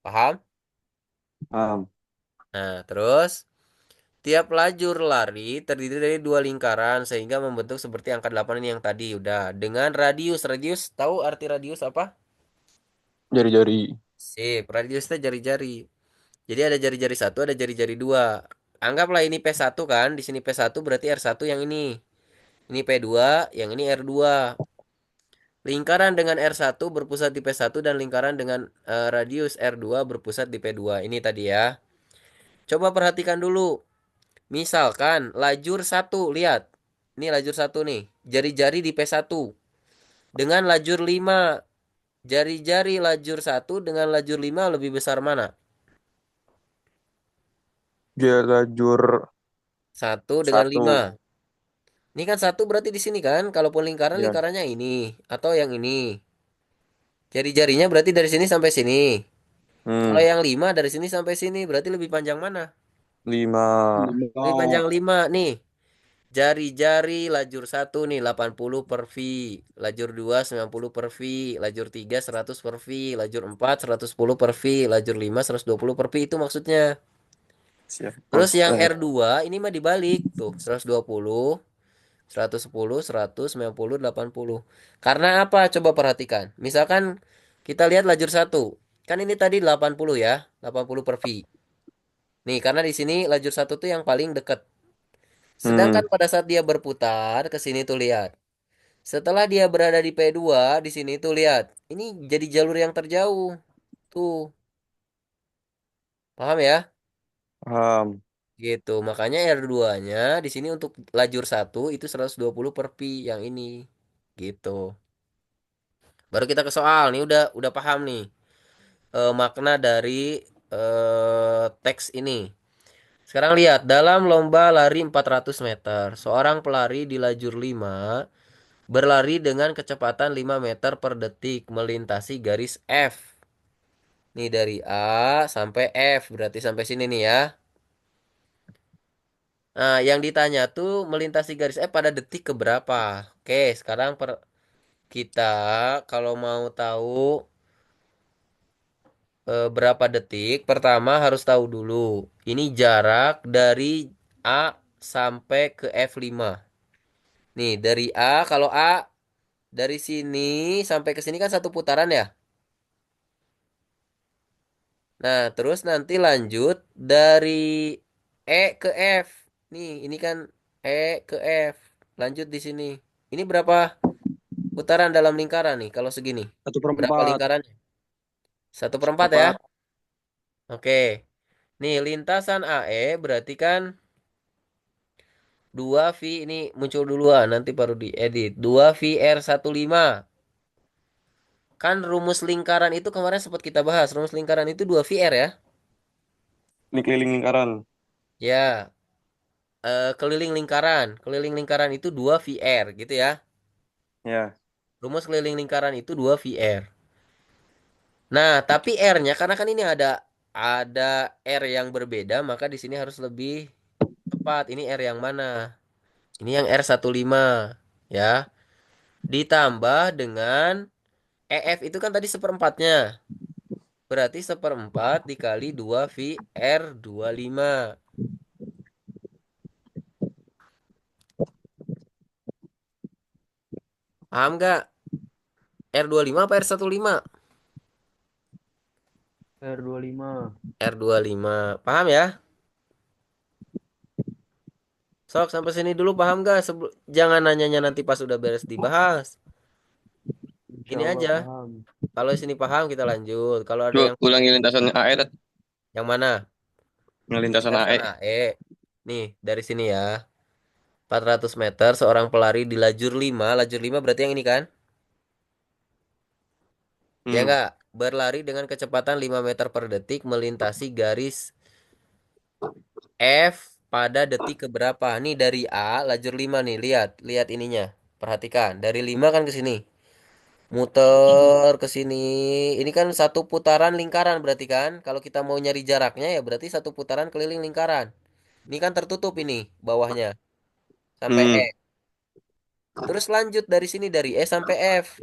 Paham? Paham. Nah, terus tiap lajur lari terdiri dari 2 lingkaran sehingga membentuk seperti angka 8 ini yang tadi udah. Dengan radius, radius tahu arti radius apa? Jari-jari. Sip, radiusnya jari-jari. Jadi ada jari-jari satu, ada jari-jari dua. Anggaplah ini P1 kan, di sini P1 berarti R1 yang ini. Ini P2, yang ini R2. Lingkaran dengan R1 berpusat di P1 dan lingkaran dengan radius R2 berpusat di P2. Ini tadi ya. Coba perhatikan dulu. Misalkan lajur satu, lihat. Ini lajur satu nih. Jari-jari di P1. Dengan lajur 5. Jari-jari lajur satu dengan lajur 5 lebih besar mana? Dia lajur Satu dengan satu. 5. Ini kan satu berarti di sini kan. Kalaupun lingkaran, Ya. lingkarannya ini. Atau yang ini. Jari-jarinya berarti dari sini sampai sini. Kalau Hmm. yang 5 dari sini sampai sini. Berarti lebih panjang mana? 5. Lebih panjang 5. 5 nih. Jari-jari lajur satu nih 80 per V, lajur 2 90 per V, lajur 3 100 per V, lajur 4 110 per V, lajur 5 120 per V itu maksudnya. Siap. Terus yang Eh, R2 ini mah dibalik tuh 120, 110, 100, 90, 80. Karena apa? Coba perhatikan. Misalkan kita lihat lajur satu. Kan ini tadi 80 ya, 80 per V. Nih, karena di sini lajur satu tuh yang paling dekat. Sedangkan Hmm. pada saat dia berputar ke sini tuh lihat. Setelah dia berada di P2, di sini tuh lihat. Ini jadi jalur yang terjauh. Tuh, paham ya? Paham. Gitu. Makanya R2-nya di sini untuk lajur satu itu 120 per pi yang ini. Gitu. Baru kita ke soal nih udah paham nih makna dari teks ini. Sekarang lihat, dalam lomba lari 400 meter, seorang pelari di lajur 5 berlari dengan kecepatan 5 meter per detik melintasi garis F. Nih dari A sampai F, berarti sampai sini nih ya. Nah, yang ditanya tuh melintasi garis F pada detik keberapa? Oke, sekarang kita kalau mau tahu berapa detik, pertama harus tahu dulu. Ini jarak dari A sampai ke F5. Nih, dari A, kalau A dari sini sampai ke sini kan satu putaran ya. Nah, terus nanti lanjut dari E ke F. Nih, ini kan E ke F. Lanjut di sini. Ini berapa putaran dalam lingkaran nih kalau segini? Satu per Berapa empat. lingkarannya? 1/4 ya? Empat. Oke. Nih, lintasan AE berarti kan 2V ini muncul duluan, nanti baru diedit. 2VR15. Kan rumus lingkaran itu kemarin sempat kita bahas. Rumus lingkaran itu 2VR ya? Ini keliling lingkaran. Ya, keliling lingkaran. Keliling lingkaran itu 2VR gitu ya. Ya. Rumus keliling lingkaran itu 2VR. Nah, tapi R-nya karena kan ini ada R yang berbeda, maka di sini harus lebih tepat. Ini R yang mana? Ini yang R15 ya. Ditambah dengan EF itu kan tadi seperempatnya. Berarti seperempat dikali 2VR25. Paham nggak? R25 apa R15? R25. R25. Paham ya? Sok sampai sini dulu paham nggak? Jangan nanyanya nanti pas udah beres dibahas. Insya Gini Allah aja. paham. Kalau sini paham kita lanjut. Kalau ada Coba yang ulangi lintasan AE. yang mana? Lintasan Lintasan AE. AE. Nih, dari sini ya. 400 meter seorang pelari di lajur 5. Lajur 5 berarti yang ini kan? Ya Hmm. nggak? Berlari dengan kecepatan 5 meter per detik melintasi garis F pada detik keberapa? Nih dari A, lajur 5 nih. Lihat, lihat ininya. Perhatikan, dari 5 kan ke sini. Muter ke sini. Ini kan satu putaran lingkaran berarti kan? Kalau kita mau nyari jaraknya ya berarti satu putaran keliling lingkaran. Ini kan tertutup ini bawahnya sampai E. Hmm. Terus lanjut dari sini dari E sampai F.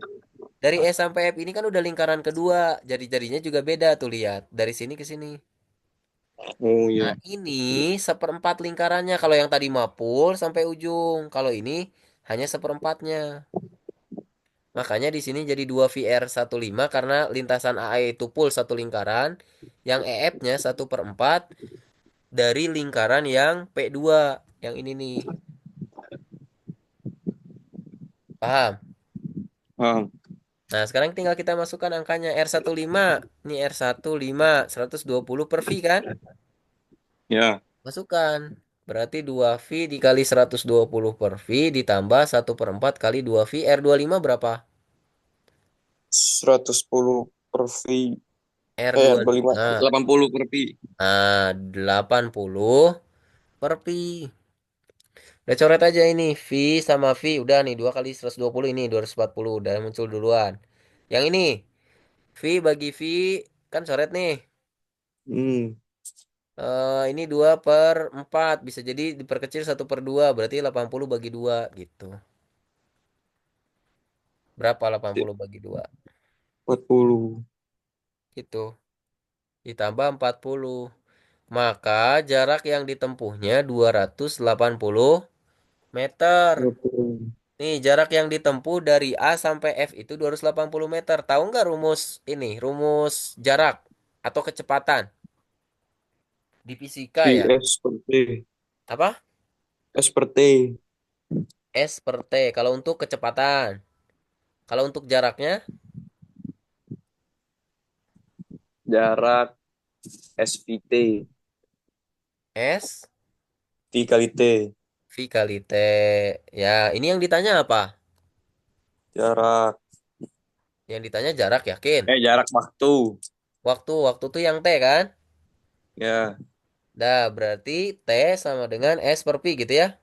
Dari E sampai F ini kan udah lingkaran kedua. Jari-jarinya juga beda tuh lihat. Dari sini ke sini. Oh Nah, iya. ini seperempat lingkarannya. Kalau yang tadi mapul sampai ujung. Kalau ini hanya seperempatnya. Makanya di sini jadi 2VR15 karena lintasan AE itu full satu lingkaran. Yang EF-nya 1/4 dari lingkaran yang P2. Yang ini nih. Paham? Paham. Nah, sekarang tinggal kita masukkan angkanya R15. Ini R15 120 per V kan? Ya. Masukkan. Berarti 2V dikali 120 per V ditambah 1/4 kali 2V. R25 berapa? 110 per V. R25. R25. 80 per V. Nah, 80 per pi. Udah coret aja ini. V sama V. Udah nih. 2 kali 120 ini. 240. Udah muncul duluan. Yang ini. V bagi V. Kan coret nih. Hmm. Ini 2/4. Bisa jadi diperkecil 1/2. Berarti 80 bagi 2 gitu. Berapa 80 bagi 2? 40. Gitu. Ditambah 40. Maka jarak yang ditempuhnya 280 meter. 20. Nih, jarak yang ditempuh dari A sampai F itu 280 meter. Tahu nggak rumus ini? Rumus jarak atau kecepatan di fisika V ya? S per T. Apa? S per T. S per T. Kalau untuk kecepatan. Kalau untuk jaraknya, Jarak SVT. S T kali T. V kali T. Ya, ini yang ditanya apa? Jarak. Yang ditanya jarak, yakin? Jarak waktu. Waktu tuh yang T kan? Ya, Dah, berarti T sama dengan S per Pi gitu ya.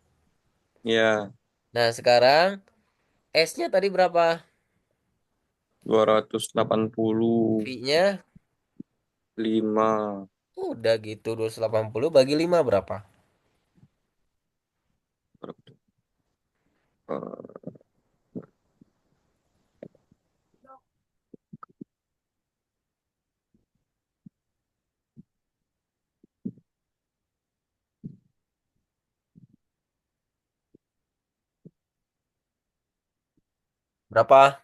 ya. Nah, sekarang S-nya tadi berapa? 285. V-nya udah gitu 280 bagi 5 berapa? Berapa?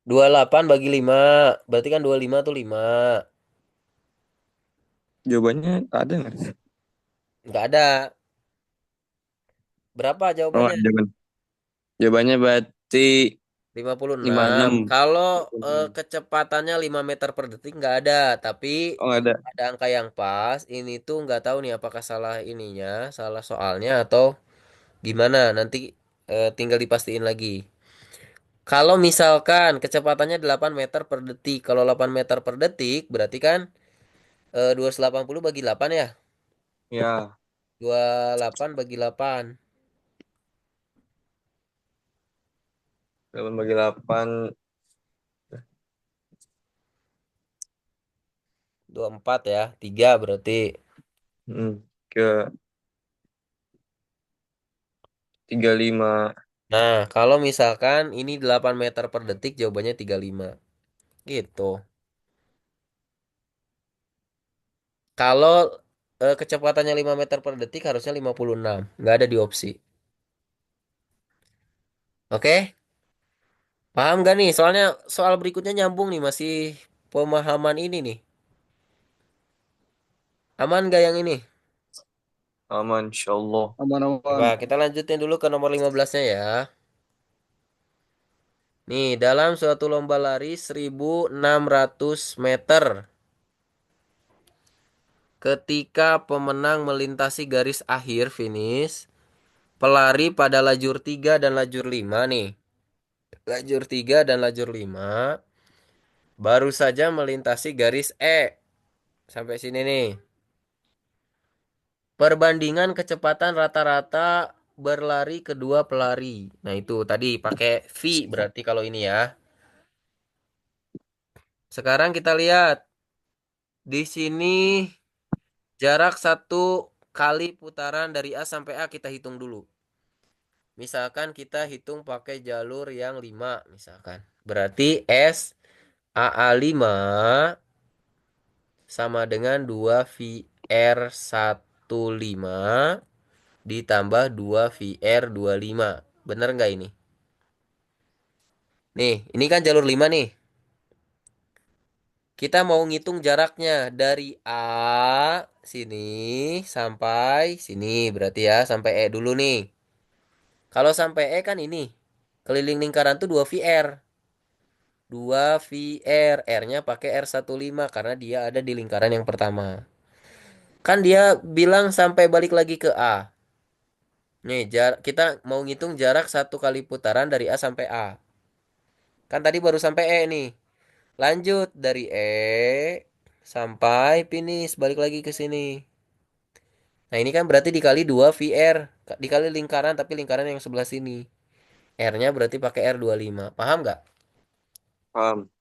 28 bagi 5. Berarti kan 25 tuh 5. Jawabannya ada nggak? Nggak ada. Berapa Oh, jawabannya? ada jawaban. Jawabannya berarti Lima puluh lima enam. enam. Kalau kecepatannya 5 meter per detik nggak ada. Tapi Oh, nggak ada. ada angka yang pas. Ini tuh nggak tahu nih apakah salah ininya, salah soalnya atau gimana. Nanti tinggal dipastiin lagi. Kalau misalkan kecepatannya 8 meter per detik. Kalau 8 meter per detik berarti kan 280 bagi 8 ya. Ya, 28 bagi 8. 8 bagi 8. 24 ya. 3 berarti. Ke 35. Nah, kalau misalkan ini 8 meter per detik jawabannya 35. Gitu. Kalau kecepatannya 5 meter per detik harusnya 56. Nggak ada di opsi. Oke? Paham gak nih? Soalnya soal berikutnya nyambung nih. Masih pemahaman ini nih. Aman gak yang ini? Aman, insyaallah. Aman-aman. Coba kita lanjutin dulu ke nomor 15-nya ya. Nih, dalam suatu lomba lari 1.600 meter. Ketika pemenang melintasi garis akhir finish, pelari pada lajur 3 dan lajur 5 nih. Lajur 3 dan lajur 5 baru saja melintasi garis E. Sampai sini nih. Perbandingan kecepatan rata-rata berlari kedua pelari. Nah, itu tadi pakai V berarti kalau ini ya. Sekarang kita lihat di sini jarak satu kali putaran dari A sampai A kita hitung dulu. Misalkan kita hitung pakai jalur yang 5 misalkan. Berarti S AA 5 sama dengan 2 VR 15 ditambah 2 VR 25. Bener nggak ini? Nih, ini kan jalur 5 nih. Kita mau ngitung jaraknya dari A sini sampai sini. Berarti ya sampai E dulu nih. Kalau sampai E kan ini. Keliling lingkaran tuh 2 VR. 2 VR. R-nya pakai R15 karena dia ada di lingkaran yang pertama. Kan dia bilang sampai balik lagi ke A. Nih, kita mau ngitung jarak satu kali putaran dari A sampai A. Kan tadi baru sampai E nih. Lanjut dari E sampai finish balik lagi ke sini. Nah, ini kan berarti dikali 2 VR, dikali lingkaran tapi lingkaran yang sebelah sini. R-nya berarti pakai R25. Paham nggak? Paham.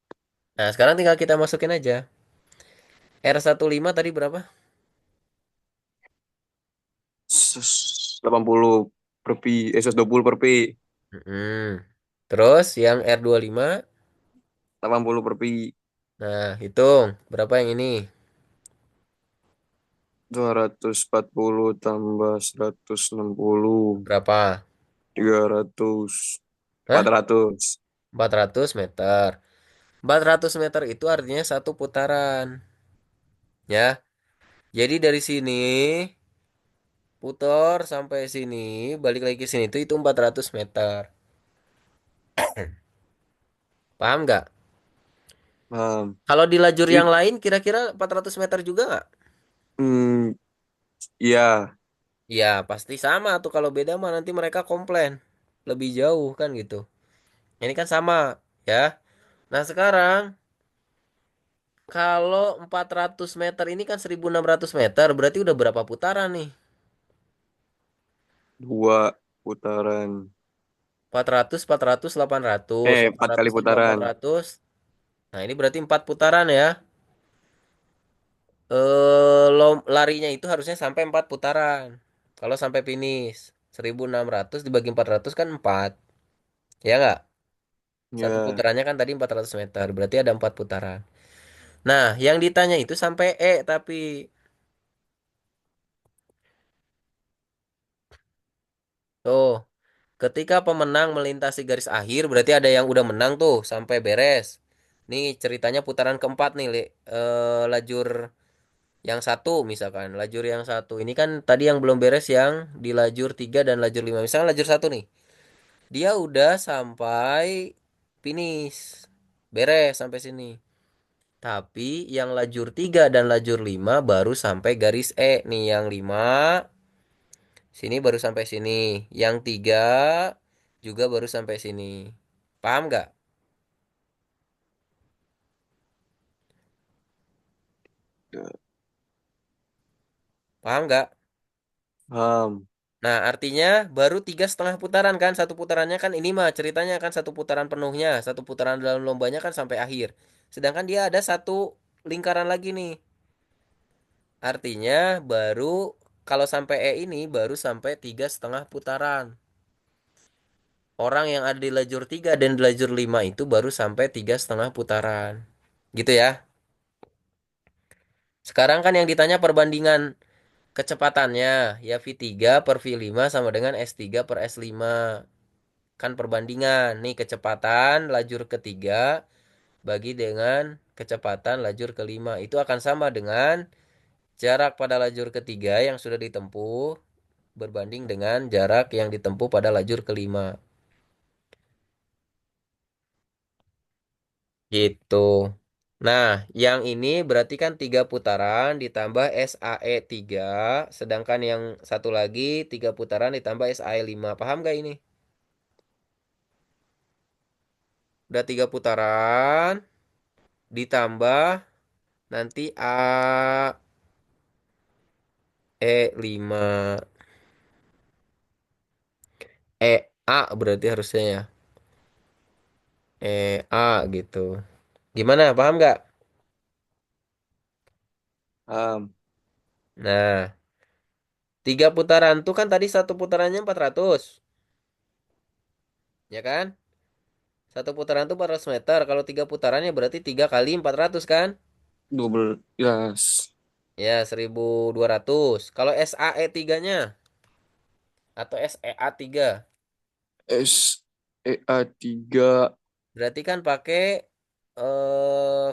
Nah, sekarang tinggal kita masukin aja. R15 tadi berapa? 80 per pi, 120 per pi. Mm-mm. Terus yang R25. 80 per pi. Nah, hitung. Berapa yang ini? 240 tambah 160. Berapa? 300. empat Hah? ratus 400 meter. 400 meter itu artinya satu putaran. Ya. Jadi dari sini putar sampai sini, balik lagi ke sini itu 400 meter. Paham nggak? Paham. Kalau di lajur It, yang lain kira-kira 400 meter juga nggak? hmm, iya. Ya, pasti sama tuh. Kalau beda mah nanti mereka komplain. Lebih jauh kan gitu. Ini kan sama, ya. Nah, sekarang kalau 400 meter ini kan 1.600 meter, berarti udah berapa putaran nih? 2 putaran. 400, 400, 800, 4 kali 800 tambah putaran. 400. Nah, ini berarti 4 putaran ya. Larinya itu harusnya sampai 4 putaran. Kalau sampai finish 1.600 dibagi 400 kan 4. Ya nggak? Satu Ya. putarannya kan tadi 400 meter, berarti ada 4 putaran. Nah, yang ditanya itu sampai tapi tuh, ketika pemenang melintasi garis akhir berarti ada yang udah menang tuh sampai beres. Nih ceritanya putaran keempat nih, lajur yang satu misalkan, lajur yang satu. Ini kan tadi yang belum beres yang di lajur 3 dan lajur 5. Misalnya lajur satu nih, dia udah sampai finish. Beres sampai sini. Tapi yang lajur 3 dan lajur 5 baru sampai garis nih yang 5 sini baru sampai sini. Yang 3 juga baru sampai sini. Paham nggak? Paham nggak? Paham. Nah, artinya baru 3,5 putaran kan? Satu putarannya kan ini mah ceritanya kan satu putaran penuhnya. Satu putaran dalam lombanya kan sampai akhir. Sedangkan dia ada satu lingkaran lagi nih. Artinya baru kalau sampai ini baru sampai 3,5 putaran. Orang yang ada di lajur 3 dan di lajur 5 itu baru sampai 3,5 putaran. Gitu ya. Sekarang kan yang ditanya perbandingan kecepatannya. Ya V3 per V5 sama dengan S3 per S5. Kan perbandingan. Nih kecepatan lajur ketiga bagi dengan kecepatan lajur kelima. Itu akan sama dengan jarak pada lajur ketiga yang sudah ditempuh berbanding dengan jarak yang ditempuh pada lajur kelima. Gitu. Nah, yang ini berarti kan 3 putaran ditambah SAE 3, sedangkan yang satu lagi 3 putaran ditambah SAE 5. Paham gak ini? Udah 3 putaran ditambah nanti AE 5. EA berarti harusnya ya. EA gitu. Gimana? Paham nggak? Paham. Nah, 3 putaran tuh kan tadi satu putarannya 400, ya kan? Satu putaran tuh 400 meter. Kalau 3 putarannya berarti 3 kali 400 kan? 12. Ya, 1.200. Kalau SAE 3-nya atau SEA 3 SEA 3. berarti kan pakai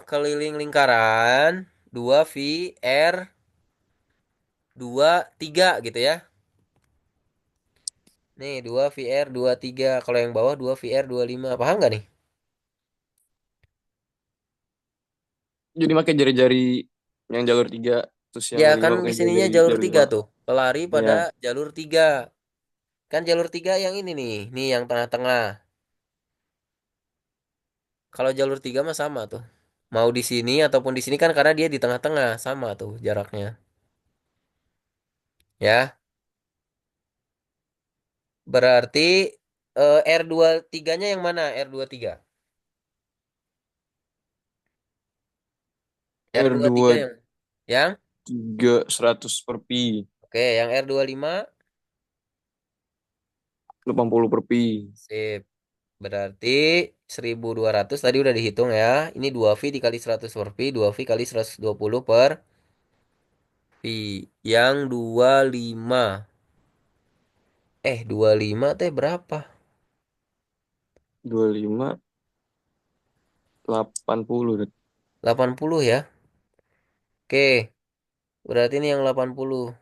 keliling lingkaran 2 V R 2 3 gitu ya. Nih, 2 VR 3. Kalau yang bawah 2 VR 5. Paham nggak nih? Jadi pakai jari-jari yang jalur 3. Terus yang Ya, kelima kan di pakai sininya jari-jari jalur jalur 3 lima. tuh. Pelari pada Ya. jalur 3. Kan jalur 3 yang ini nih. Nih yang tengah-tengah. Kalau jalur 3 mah sama tuh. Mau di sini ataupun di sini kan karena dia di tengah-tengah. Sama tuh jaraknya. Ya. Berarti R23-nya yang mana? R23. r R23 dua yang? tiga 100 per pi. Oke, yang R25. 80 per pi. Sip. Berarti 1.200 tadi udah dihitung ya. Ini 2V dikali 100 per Pi, 2V kali 120 per Pi. Yang 25. 25 teh berapa? 25 80. 80 ya. Oke, berarti ini yang 80.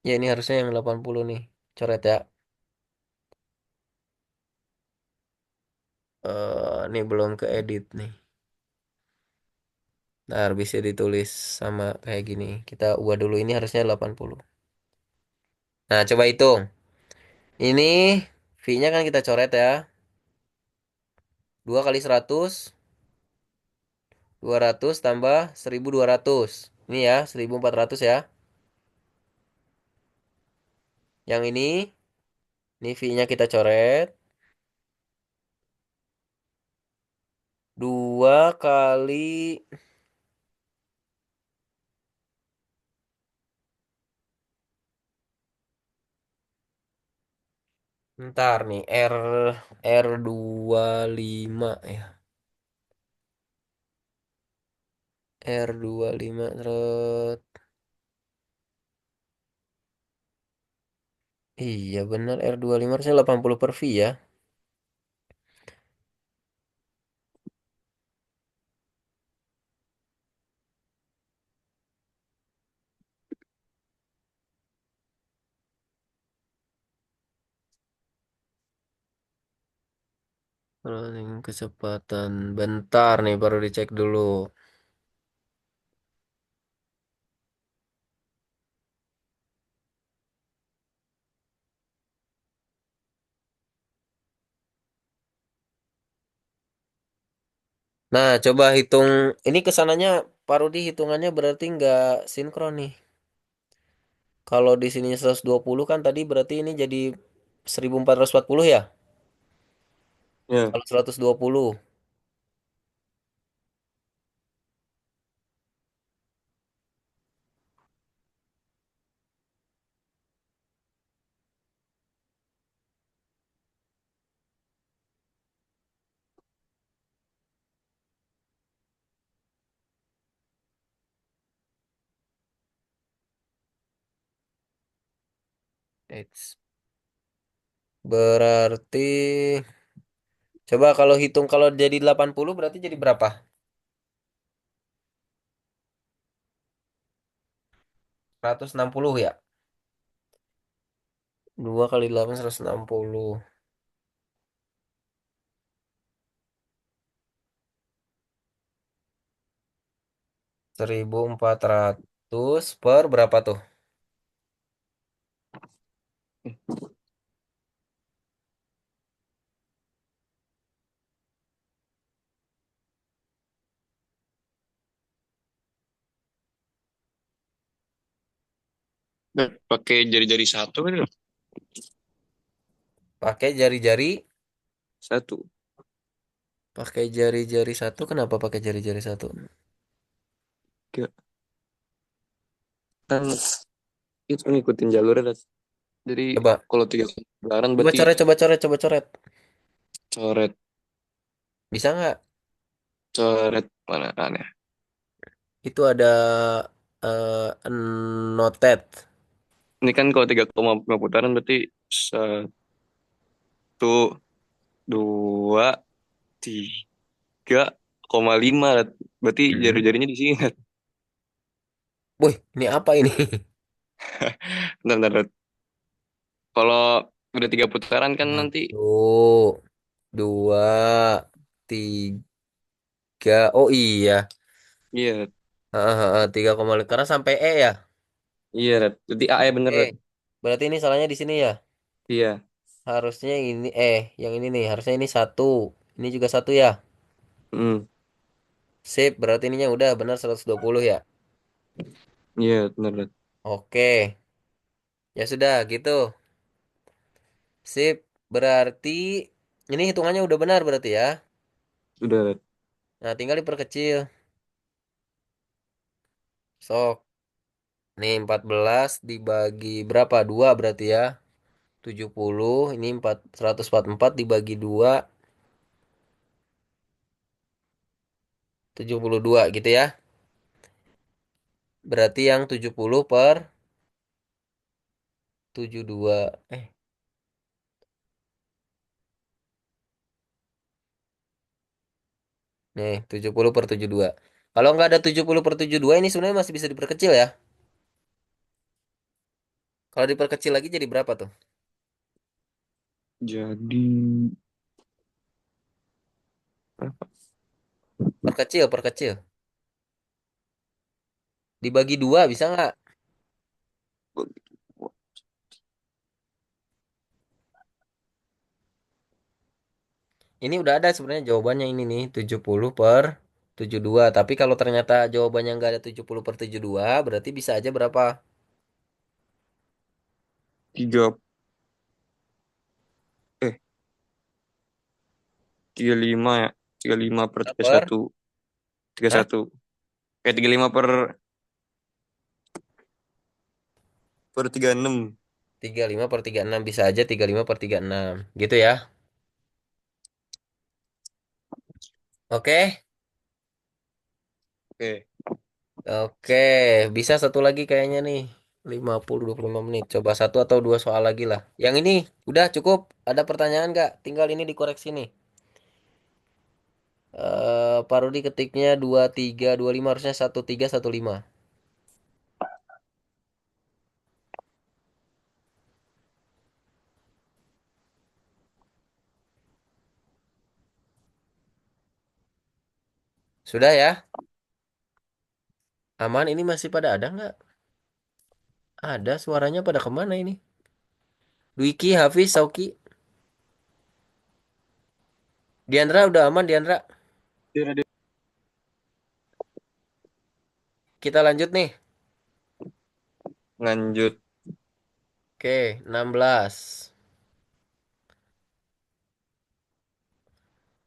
Ya ini harusnya yang 80 nih. Coret ya. Ini belum ke edit nih. Nah, bisa ditulis sama kayak gini. Kita ubah dulu ini harusnya 80. Nah, coba hitung. Ini V-nya kan kita coret ya. 2 kali 100, 200 tambah 1200. Ini ya, 1400 ya. Yang ini V-nya kita coret. 2 kali, ntar nih, R25 ya. R25 terus. Iya bener, R25 harusnya 80 per V ya. Rolling kecepatan. Bentar nih baru dicek dulu. Nah, coba hitung. Ini kesananya Parodi hitungannya berarti nggak sinkron nih. Kalau di sini 120 kan tadi berarti ini jadi 1440 ya? Ya, Kalau 120. It's berarti coba kalau hitung kalau jadi 80 berarti jadi berapa? 160 ya? 2 kali 8 160. 1400 per berapa tuh? pakai jari-jari satu kan? Pakai jari-jari, Satu. pakai jari-jari satu. Kenapa pakai jari-jari satu? Tiga. Kan itu ngikutin jalurnya. Rat. Jadi Coba, kalau tiga putaran coba berarti coret, coba coret, coba coret. coret, Bisa nggak? coret mana kan ya? Itu ada noted. Ini kan kalau 3,5 putaran berarti 1, 2, 3,5. Rat. Berarti Hmm. jari-jarinya di sini. Rat. Wih, ini apa ini? Bentar, bentar, Rat. Kalau udah 3 putaran kan nanti, Satu, dua, tiga. Oh iya. iya, Rat. 3, karena sampai E ya. Iya, Rat. Berarti A ya bener, Oke. Rat. Berarti ini salahnya di sini ya. Iya. Harusnya ini yang ini nih. Harusnya ini satu. Ini juga satu ya. Hmm. Sip, berarti ininya udah benar 120 ya. Iya, bener, Rat. Oke. Ya sudah gitu. Sip, berarti ini hitungannya udah benar berarti ya. Udah, Rat. Nah, tinggal diperkecil. Sok. Nih 14 dibagi berapa? 2 berarti ya. 70. Ini 144 dibagi 2, 72 gitu ya. Berarti yang 70 per 72. Nih 70 per 72. Kalau nggak ada 70 per 72 ini sebenarnya masih bisa diperkecil ya. Kalau diperkecil lagi jadi berapa tuh? Jadi berapa? Perkecil, perkecil. Dibagi dua bisa nggak? Ini udah ada sebenarnya jawabannya ini nih 70/72. Tapi kalau ternyata jawabannya nggak ada 70/72, berarti bisa aja berapa? Tiga, 35 ya. 35 per tiga puluh Per? satu, tiga puluh Hah? satu. 35 per 36. 35/36 bisa aja 35/36. Gitu ya. Oke. Oke. Oke, bisa satu lagi kayaknya nih. 50 25 menit. Coba satu atau dua soal lagi lah. Yang ini udah cukup. Ada pertanyaan nggak? Tinggal ini dikoreksi nih. Pak Rudi ketiknya 2325 harusnya 1315. Sudah ya? Aman ini masih pada ada nggak? Ada suaranya pada kemana ini? Dwiki, Hafiz, Sauki, Diandra udah aman Diandra. Kita lanjut nih. Lanjut. Oke, 16.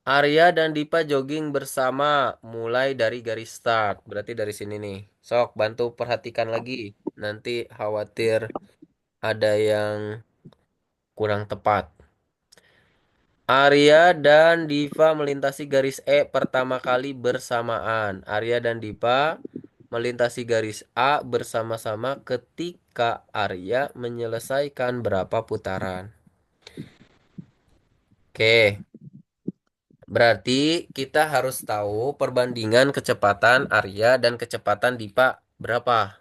Arya dan Dipa jogging bersama mulai dari garis start. Berarti dari sini nih. Sok bantu perhatikan lagi. Nanti khawatir ada yang kurang tepat. Arya dan Diva melintasi garis E pertama kali bersamaan. Arya dan Diva melintasi garis A bersama-sama ketika Arya menyelesaikan berapa putaran. Oke, berarti kita harus tahu perbandingan kecepatan Arya dan kecepatan Dipa berapa.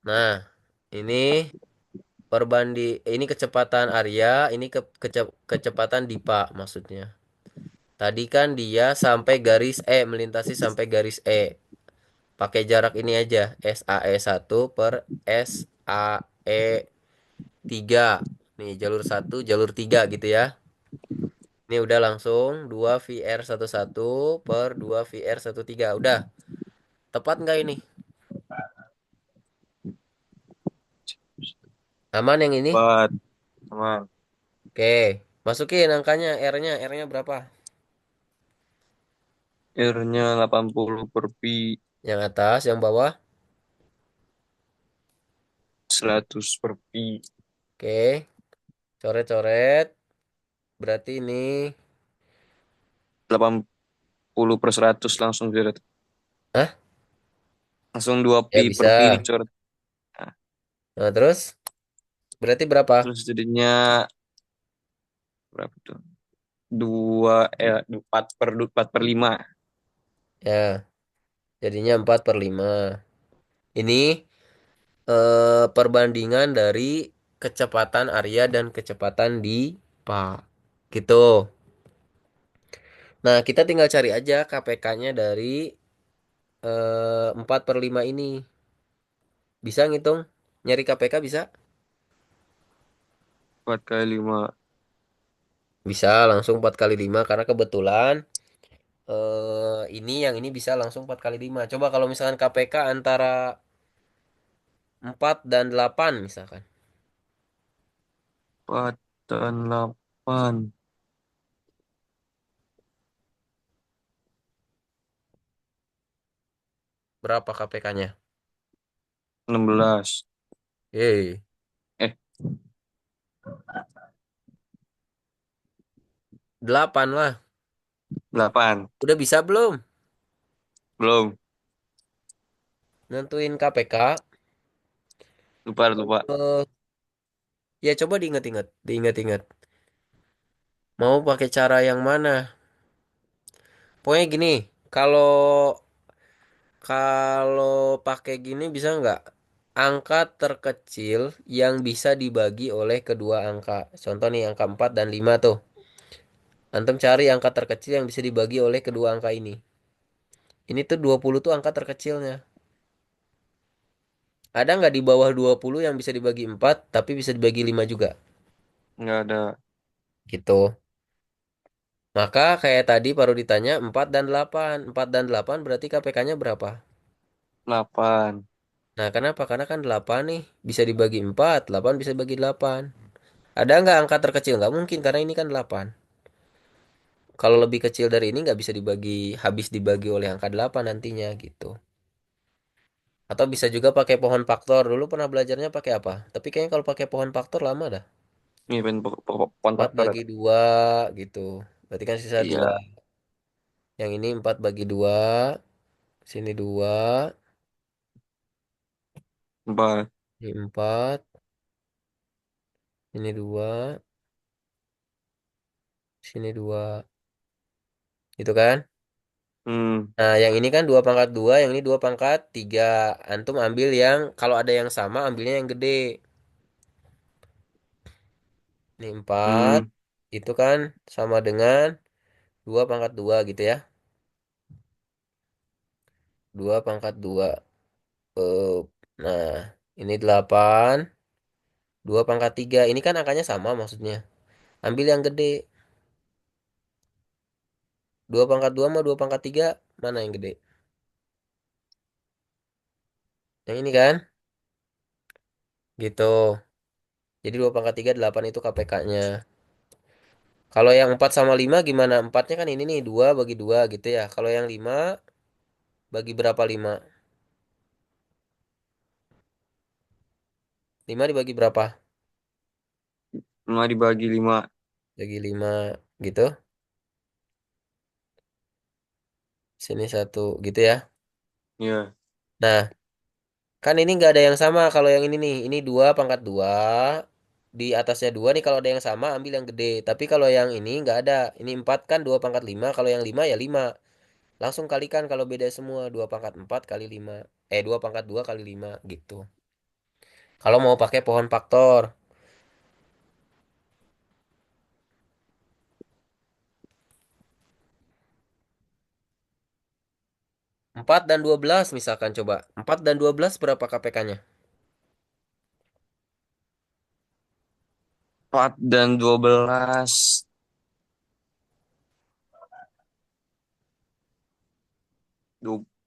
Nah, ini ini kecepatan Arya, ini kecepatan Dipa maksudnya. Tadi kan dia sampai garis E, melintasi sampai garis E. Pakai jarak ini aja, SAE 1 per SAE 3. Nih, jalur satu, jalur 3 gitu ya. Ini udah langsung 2VR11 per 2VR13. Udah, tepat nggak ini? Aman yang ini? 4. Sama. Oke, masukin angkanya, R-nya. R-nya berapa? R-nya 80 per pi. Yang atas, yang bawah? 100 per pi. Oke, coret-coret. Berarti ini, 80 per 100 langsung coret. hah? Langsung 2 Ya pi per bisa. pi dicoret. Nah, Nah, terus berarti berapa? terus jadinya berapa tuh? 4 per 4 per 5. Ya, jadinya 4/5. Ini perbandingan dari kecepatan Arya dan kecepatan Dipa. Gitu. Nah, kita tinggal cari aja KPK-nya dari 4/5 ini. Bisa ngitung? Nyari KPK bisa? 4 kali 5. Bisa langsung 4/5 karena kebetulan ini yang ini bisa langsung 4/5. Coba kalau misalkan KPK antara 4 dan 8 misalkan. 4 dan 8. Berapa KPK-nya? 16. Yeay, Eh, 8 lah. 8. Udah bisa belum? Belum. Nentuin KPK. Lupa, lupa. Eh, ya coba diingat-ingat, diingat-ingat. Mau pakai cara yang mana? Pokoknya gini, kalau Kalau pakai gini bisa nggak? Angka terkecil yang bisa dibagi oleh kedua angka. Contoh nih angka 4 dan 5 tuh. Antum cari angka terkecil yang bisa dibagi oleh kedua angka ini. Ini tuh 20 tuh angka terkecilnya. Ada nggak di bawah 20 yang bisa dibagi 4 tapi bisa dibagi 5 juga? Nggak ada. Gitu. Maka kayak tadi baru ditanya 4 dan 8. 4 dan 8 berarti KPK-nya berapa? 8. Nah, kenapa? Karena kan 8 nih bisa dibagi 4, 8 bisa dibagi 8. Ada nggak angka terkecil? Nggak mungkin karena ini kan 8. Kalau lebih kecil dari ini nggak bisa dibagi, habis dibagi oleh angka 8 nantinya gitu. Atau bisa juga pakai pohon faktor. Dulu pernah belajarnya pakai apa? Tapi kayaknya kalau pakai pohon faktor lama dah. Ini pohon 4 faktor. bagi 2 gitu. Berarti kan sisa 2. Iya, Yang ini 4 bagi 2, sini 2, 4. ini 4, ini 2, sini 2. Gitu kan? Hmm. Nah, yang ini kan 2 pangkat 2, yang ini 2 pangkat 3. Antum ambil yang, kalau ada yang sama, ambilnya yang gede. Ini 4, Hmm. itu kan sama dengan 2 pangkat 2 gitu ya. 2 pangkat 2. Eh, Nah, ini 8, 2 pangkat 3. Ini kan angkanya sama maksudnya. Ambil yang gede. 2 pangkat 2 sama 2 pangkat 3, mana yang gede? Yang ini kan? Gitu. Jadi 2 pangkat 3, 8 itu KPK-nya. Kalau yang 4 sama 5 gimana? Empatnya kan ini nih, 2 bagi 2 gitu ya. Kalau yang 5 bagi berapa 5? 5 dibagi berapa? 5 dibagi 5. Bagi 5 gitu. Sini satu gitu ya. Iya. Nah, kan ini nggak ada yang sama kalau yang ini nih. Ini 2 pangkat 2. Di atasnya 2 nih kalau ada yang sama ambil yang gede. Tapi kalau yang ini nggak ada. Ini 4 kan 2 pangkat 5. Kalau yang 5 ya 5. Langsung kalikan kalau beda semua. 2 pangkat 4 kali 5. 2 pangkat 2 kali 5 gitu. Kalau mau pakai pohon faktor. 4 dan 12 misalkan coba. 4 dan 12 berapa KPK-nya? 4 dan 12.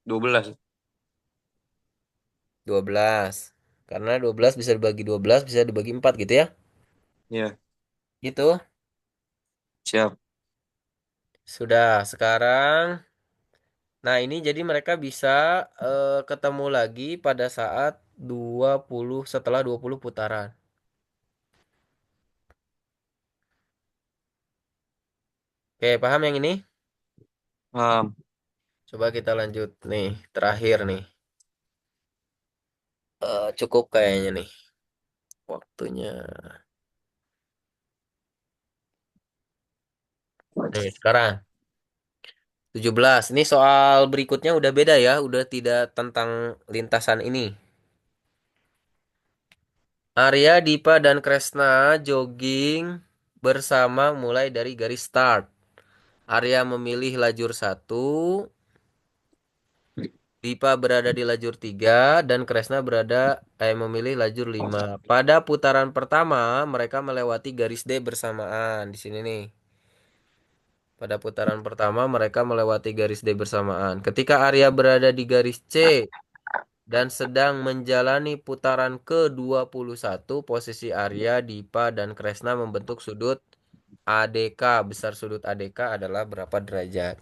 12. 12. Karena 12 bisa dibagi 12, bisa dibagi 4 gitu ya. Iya, Gitu. siap. Sudah, sekarang nah ini jadi mereka bisa ketemu lagi pada saat 20 setelah 20 putaran. Oke, paham yang ini? Paham. Coba kita lanjut nih, terakhir nih. Cukup kayaknya nih waktunya. Nih, sekarang 17. Ini soal berikutnya udah beda ya, udah tidak tentang lintasan ini. Arya, Dipa, dan Kresna jogging bersama mulai dari garis start. Arya memilih lajur satu, Dipa berada di lajur 3, dan Kresna memilih lajur 5. Pada putaran pertama, mereka melewati garis D bersamaan. Di sini nih. Pada putaran pertama, mereka melewati garis D bersamaan. Ketika Arya berada di garis C dan sedang menjalani putaran ke-21, posisi Arya, Dipa, dan Kresna membentuk sudut ADK. Besar sudut ADK adalah berapa derajat?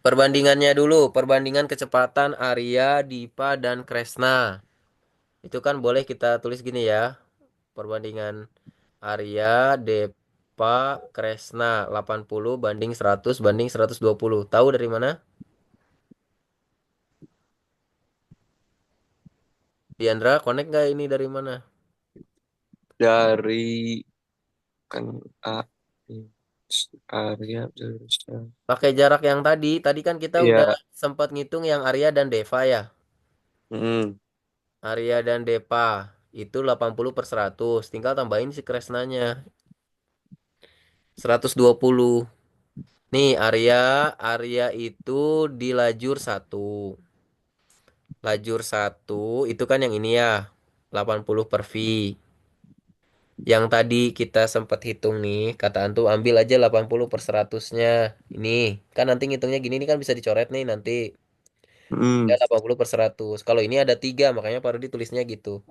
Perbandingannya dulu, perbandingan kecepatan Arya, Dipa, dan Kresna. Itu kan boleh kita tulis gini ya. Perbandingan Arya, Dipa, Kresna 80 banding 100 banding 120. Tahu dari mana? Diandra, connect nggak ini dari mana? Dari kan A. Arya bisa. Pakai jarak yang tadi. Tadi kan kita udah Iya. sempat ngitung yang Arya dan Deva ya. Mm-mm. Arya dan Deva itu 80 per 100. Tinggal tambahin si Kresnanya. 120. Nih Arya, Arya itu di lajur satu. Lajur satu itu kan yang ini ya. 80 per V. Yang tadi kita sempat hitung nih, kata Antum ambil aja 80 per 100-nya. Ini kan nanti ngitungnya gini nih kan bisa dicoret nih nanti. Ya, Mm-mm. 80 per 100. Kalau ini ada 3 makanya baru ditulisnya gitu.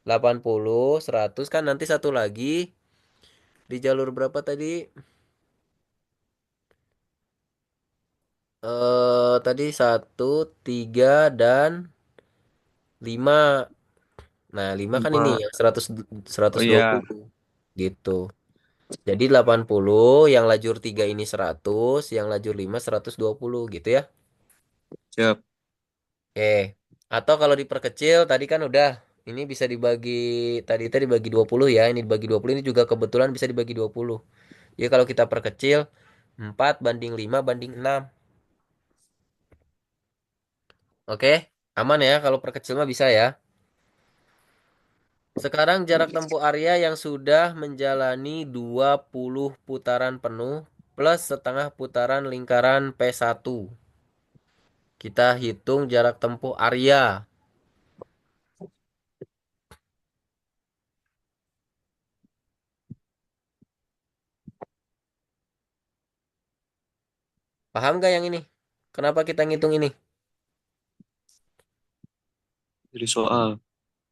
80, 100 kan nanti satu lagi di jalur berapa tadi? Tadi satu, 3 dan 5. Nah, 5 kan ini 5. yang 100, Oh seratus dua iya. puluh gitu. Jadi 80 yang lajur 3 ini 100, yang lajur 5 120 gitu ya. Siap. Oke. Atau kalau diperkecil tadi kan udah ini bisa dibagi tadi tadi dibagi 20 ya. Ini dibagi 20 ini juga kebetulan bisa dibagi 20. Jadi kalau kita perkecil 4 banding 5 banding 6. Oke, aman ya kalau perkecil mah bisa ya. Sekarang jarak tempuh Arya yang sudah menjalani 20 putaran penuh plus setengah putaran lingkaran P1. Kita hitung jarak tempuh Arya. Paham gak yang ini? Kenapa kita ngitung ini? Jadi soal.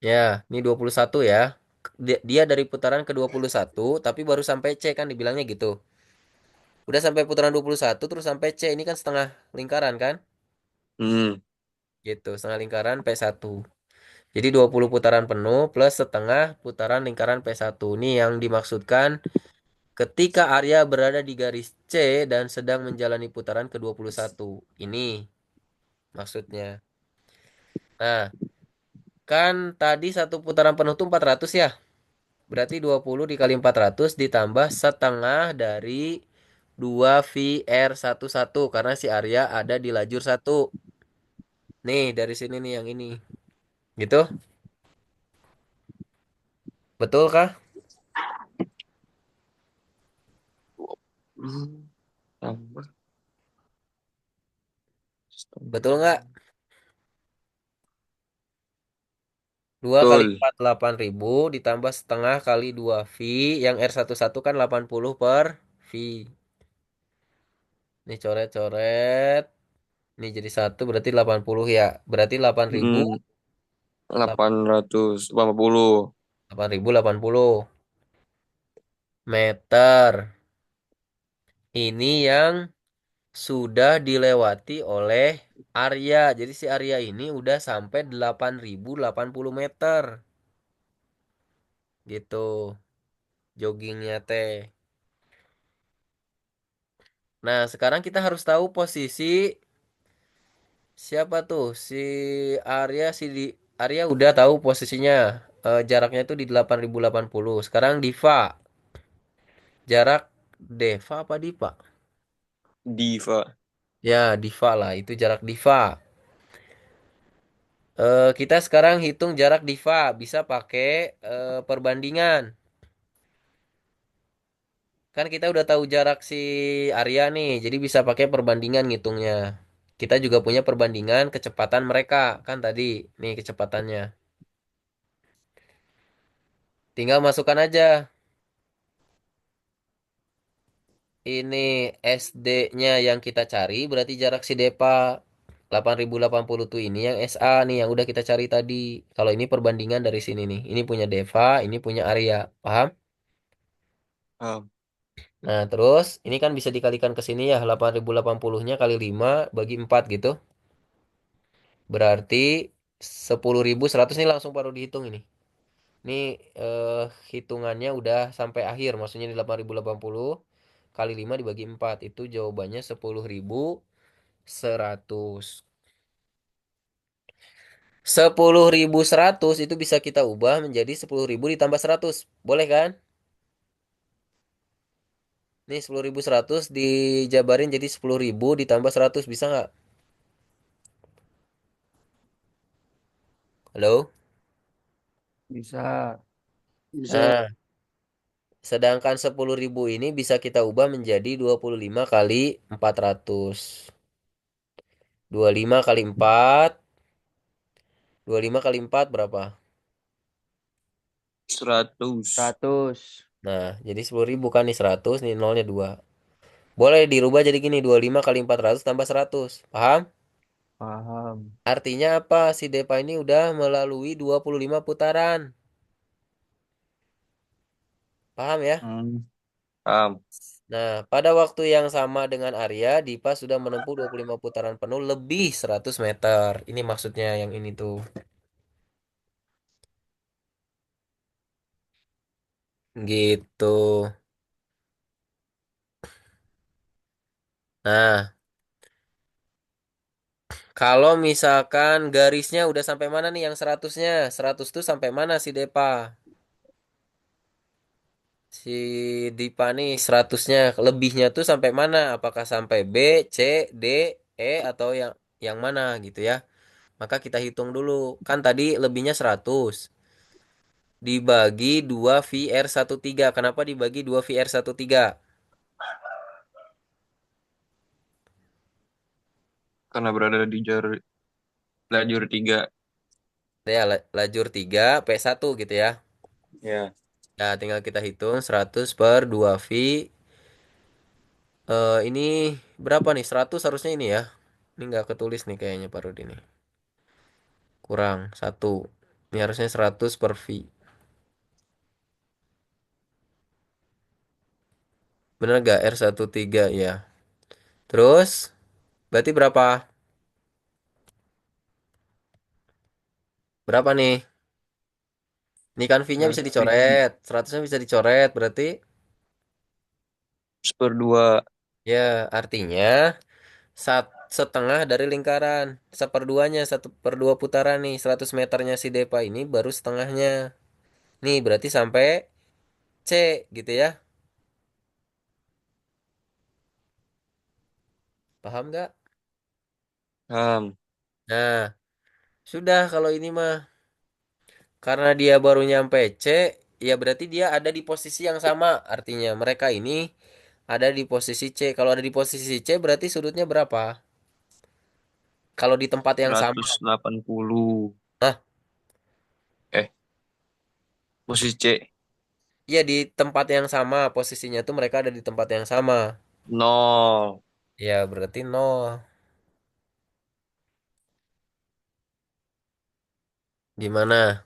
Ya, ini 21 ya. Dia dari putaran ke 21 tapi baru sampai C kan dibilangnya gitu. Udah sampai putaran 21 terus sampai C ini kan setengah lingkaran kan? Mm. Gitu, setengah lingkaran P1. Jadi 20 putaran penuh plus setengah putaran lingkaran P1. Ini yang dimaksudkan ketika Arya berada di garis C dan sedang menjalani putaran ke 21. Ini maksudnya. Nah, kan tadi satu putaran penuh itu 400 ya. Berarti 20 dikali 400 ditambah setengah dari 2VR11 karena si Arya ada di lajur satu. Nih, dari sini nih yang ini. Gitu? Betul kah? Hmm. Tambah Betul setengah. nggak? 2 kali Betul. 4 8.000 ditambah setengah kali 2 V yang R11 kan 80 per V. Ini coret-coret. Ini jadi satu berarti 80 ya. Berarti 8.000 Mm. 880. 8.080 meter. Ini yang sudah dilewati oleh Arya. Jadi si Arya ini udah sampai 8.080 meter. Gitu joggingnya teh. Nah, sekarang kita harus tahu posisi siapa tuh? Si Arya Arya udah tahu posisinya. Jaraknya itu di 8.080. Sekarang Diva. Jarak Deva apa Diva? Diva. Ya, Diva lah. Itu jarak Diva. Kita sekarang hitung jarak Diva. Bisa pakai perbandingan. Kan kita udah tahu jarak si Arya nih. Jadi bisa pakai perbandingan ngitungnya. Kita juga punya perbandingan kecepatan mereka. Kan tadi nih kecepatannya. Tinggal masukkan aja. Ini SD-nya yang kita cari berarti jarak si Depa 8.080 tuh ini yang SA nih yang udah kita cari tadi. Kalau ini perbandingan dari sini nih. Ini punya Deva, ini punya Arya. Paham? Ah. Nah, terus ini kan bisa dikalikan ke sini ya. 8.080-nya kali 5 bagi 4 gitu. Berarti 10.100 nih langsung baru dihitung ini. Ini eh, hitungannya udah sampai akhir. Maksudnya di 8.080 kali 5 dibagi 4 itu jawabannya 10.100. 10.100 itu bisa kita ubah menjadi 10.000 ditambah 100. Boleh kan? Nih 10.100 dijabarin jadi 10.000 ditambah 100 bisa nggak? Halo? Bisa. Bisa. Nah, sedangkan 10.000 ini bisa kita ubah menjadi 25 kali 400. 25 kali 4. 25 kali 4 berapa? 100. 100. Nah, jadi 10.000 kan nih 100, nih nolnya 2. Boleh dirubah jadi gini, 25 kali 400 tambah 100. Paham? Paham. Artinya apa? Si Depa ini udah melalui 25 putaran. Paham ya? Hmm, paham. Nah, pada waktu yang sama dengan Arya, Dipa sudah menempuh 25 putaran penuh lebih 100 meter. Ini maksudnya yang ini tuh. Gitu. Nah, kalau misalkan garisnya udah sampai mana nih yang 100-nya? 100 tuh sampai mana si Depa? Si Dipa nih 100-nya lebihnya tuh sampai mana? Apakah sampai B, C, D, E atau yang mana gitu ya? Maka kita hitung dulu. Kan tadi lebihnya 100 dibagi 2 VR13. Kenapa dibagi 2 VR13? Karena berada di lajur 3. Ya, lajur 3 P1 gitu ya. Ya. Ya, tinggal kita hitung 100 per 2 V. Ini berapa nih? 100 harusnya ini ya. Ini nggak ketulis nih kayaknya Pak Rudi nih. Kurang 1. Ini harusnya 100 per V. Bener gak R13 ya? Terus berarti berapa? Berapa nih? Ini kan V-nya bisa 100 dicoret. 100-nya bisa dicoret. Berarti per 2. ya artinya setengah dari lingkaran. Seperduanya, 1/2 putaran nih. 100 meternya si Depa ini baru setengahnya. Nih berarti sampai C gitu ya. Paham gak? Paham. Nah, sudah kalau ini mah. Karena dia baru nyampe C, ya berarti dia ada di posisi yang sama. Artinya mereka ini ada di posisi C. Kalau ada di posisi C berarti sudutnya berapa? Kalau di tempat yang sama. 180. Nah, Eh, posisi C. ya di tempat yang sama. Posisinya tuh mereka ada di tempat yang sama. 0. Ya berarti nol. Gimana?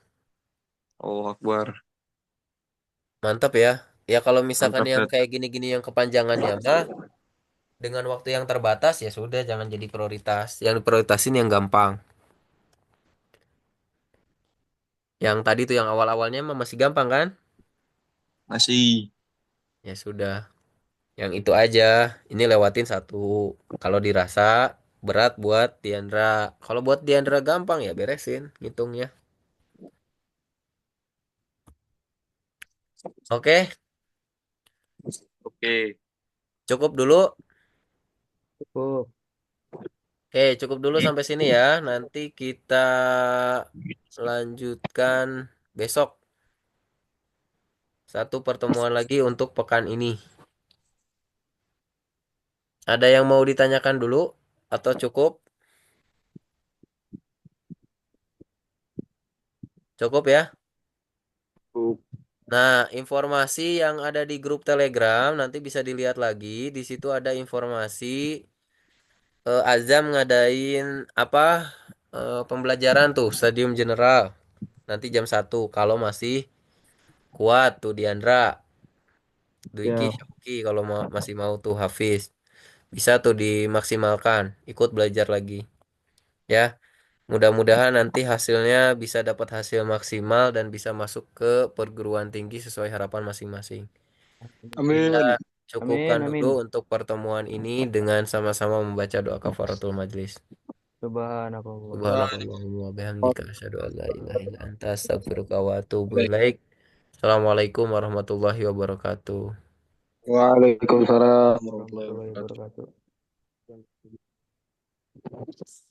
Oh, Akbar. Mantap ya. Ya kalau misalkan Mantap, yang Dad. kayak gini-gini yang kepanjangannya mah dengan waktu yang terbatas ya sudah jangan jadi prioritas. Yang diprioritasin yang gampang. Yang tadi tuh yang awal-awalnya mah masih gampang kan? Masih. Ya sudah. Yang itu aja. Ini lewatin satu. Kalau dirasa berat buat Diandra. Kalau buat Diandra gampang ya beresin ngitungnya. Oke, Oke. cukup dulu. Cukup. Oke, cukup dulu sampai sini ya. Nanti kita lanjutkan besok. Satu pertemuan lagi untuk pekan ini. Ada yang mau ditanyakan dulu atau cukup? Cukup ya. Nah, informasi yang ada di grup Telegram nanti bisa dilihat lagi. Di situ ada informasi Azam ngadain apa pembelajaran tuh Stadium General nanti jam 1 kalau masih kuat tuh Diandra, Dwiki, Siap. Syafqi kalau masih mau tuh Hafiz bisa tuh dimaksimalkan ikut belajar lagi ya. Mudah-mudahan nanti hasilnya bisa dapat hasil maksimal dan bisa masuk ke perguruan tinggi sesuai harapan masing-masing. Kita Amin. cukupkan Amin, dulu amin. untuk pertemuan ini dengan sama-sama membaca doa kafaratul majlis. Subhanallah. Subhanakallahumma wa bihamdika asyhadu an la ilaha illa anta astaghfiruka wa atubu ilaik. Assalamualaikum warahmatullahi wabarakatuh. Waalaikumsalam warahmatullahi warahmatullahi wabarakatuh. wabarakatuh.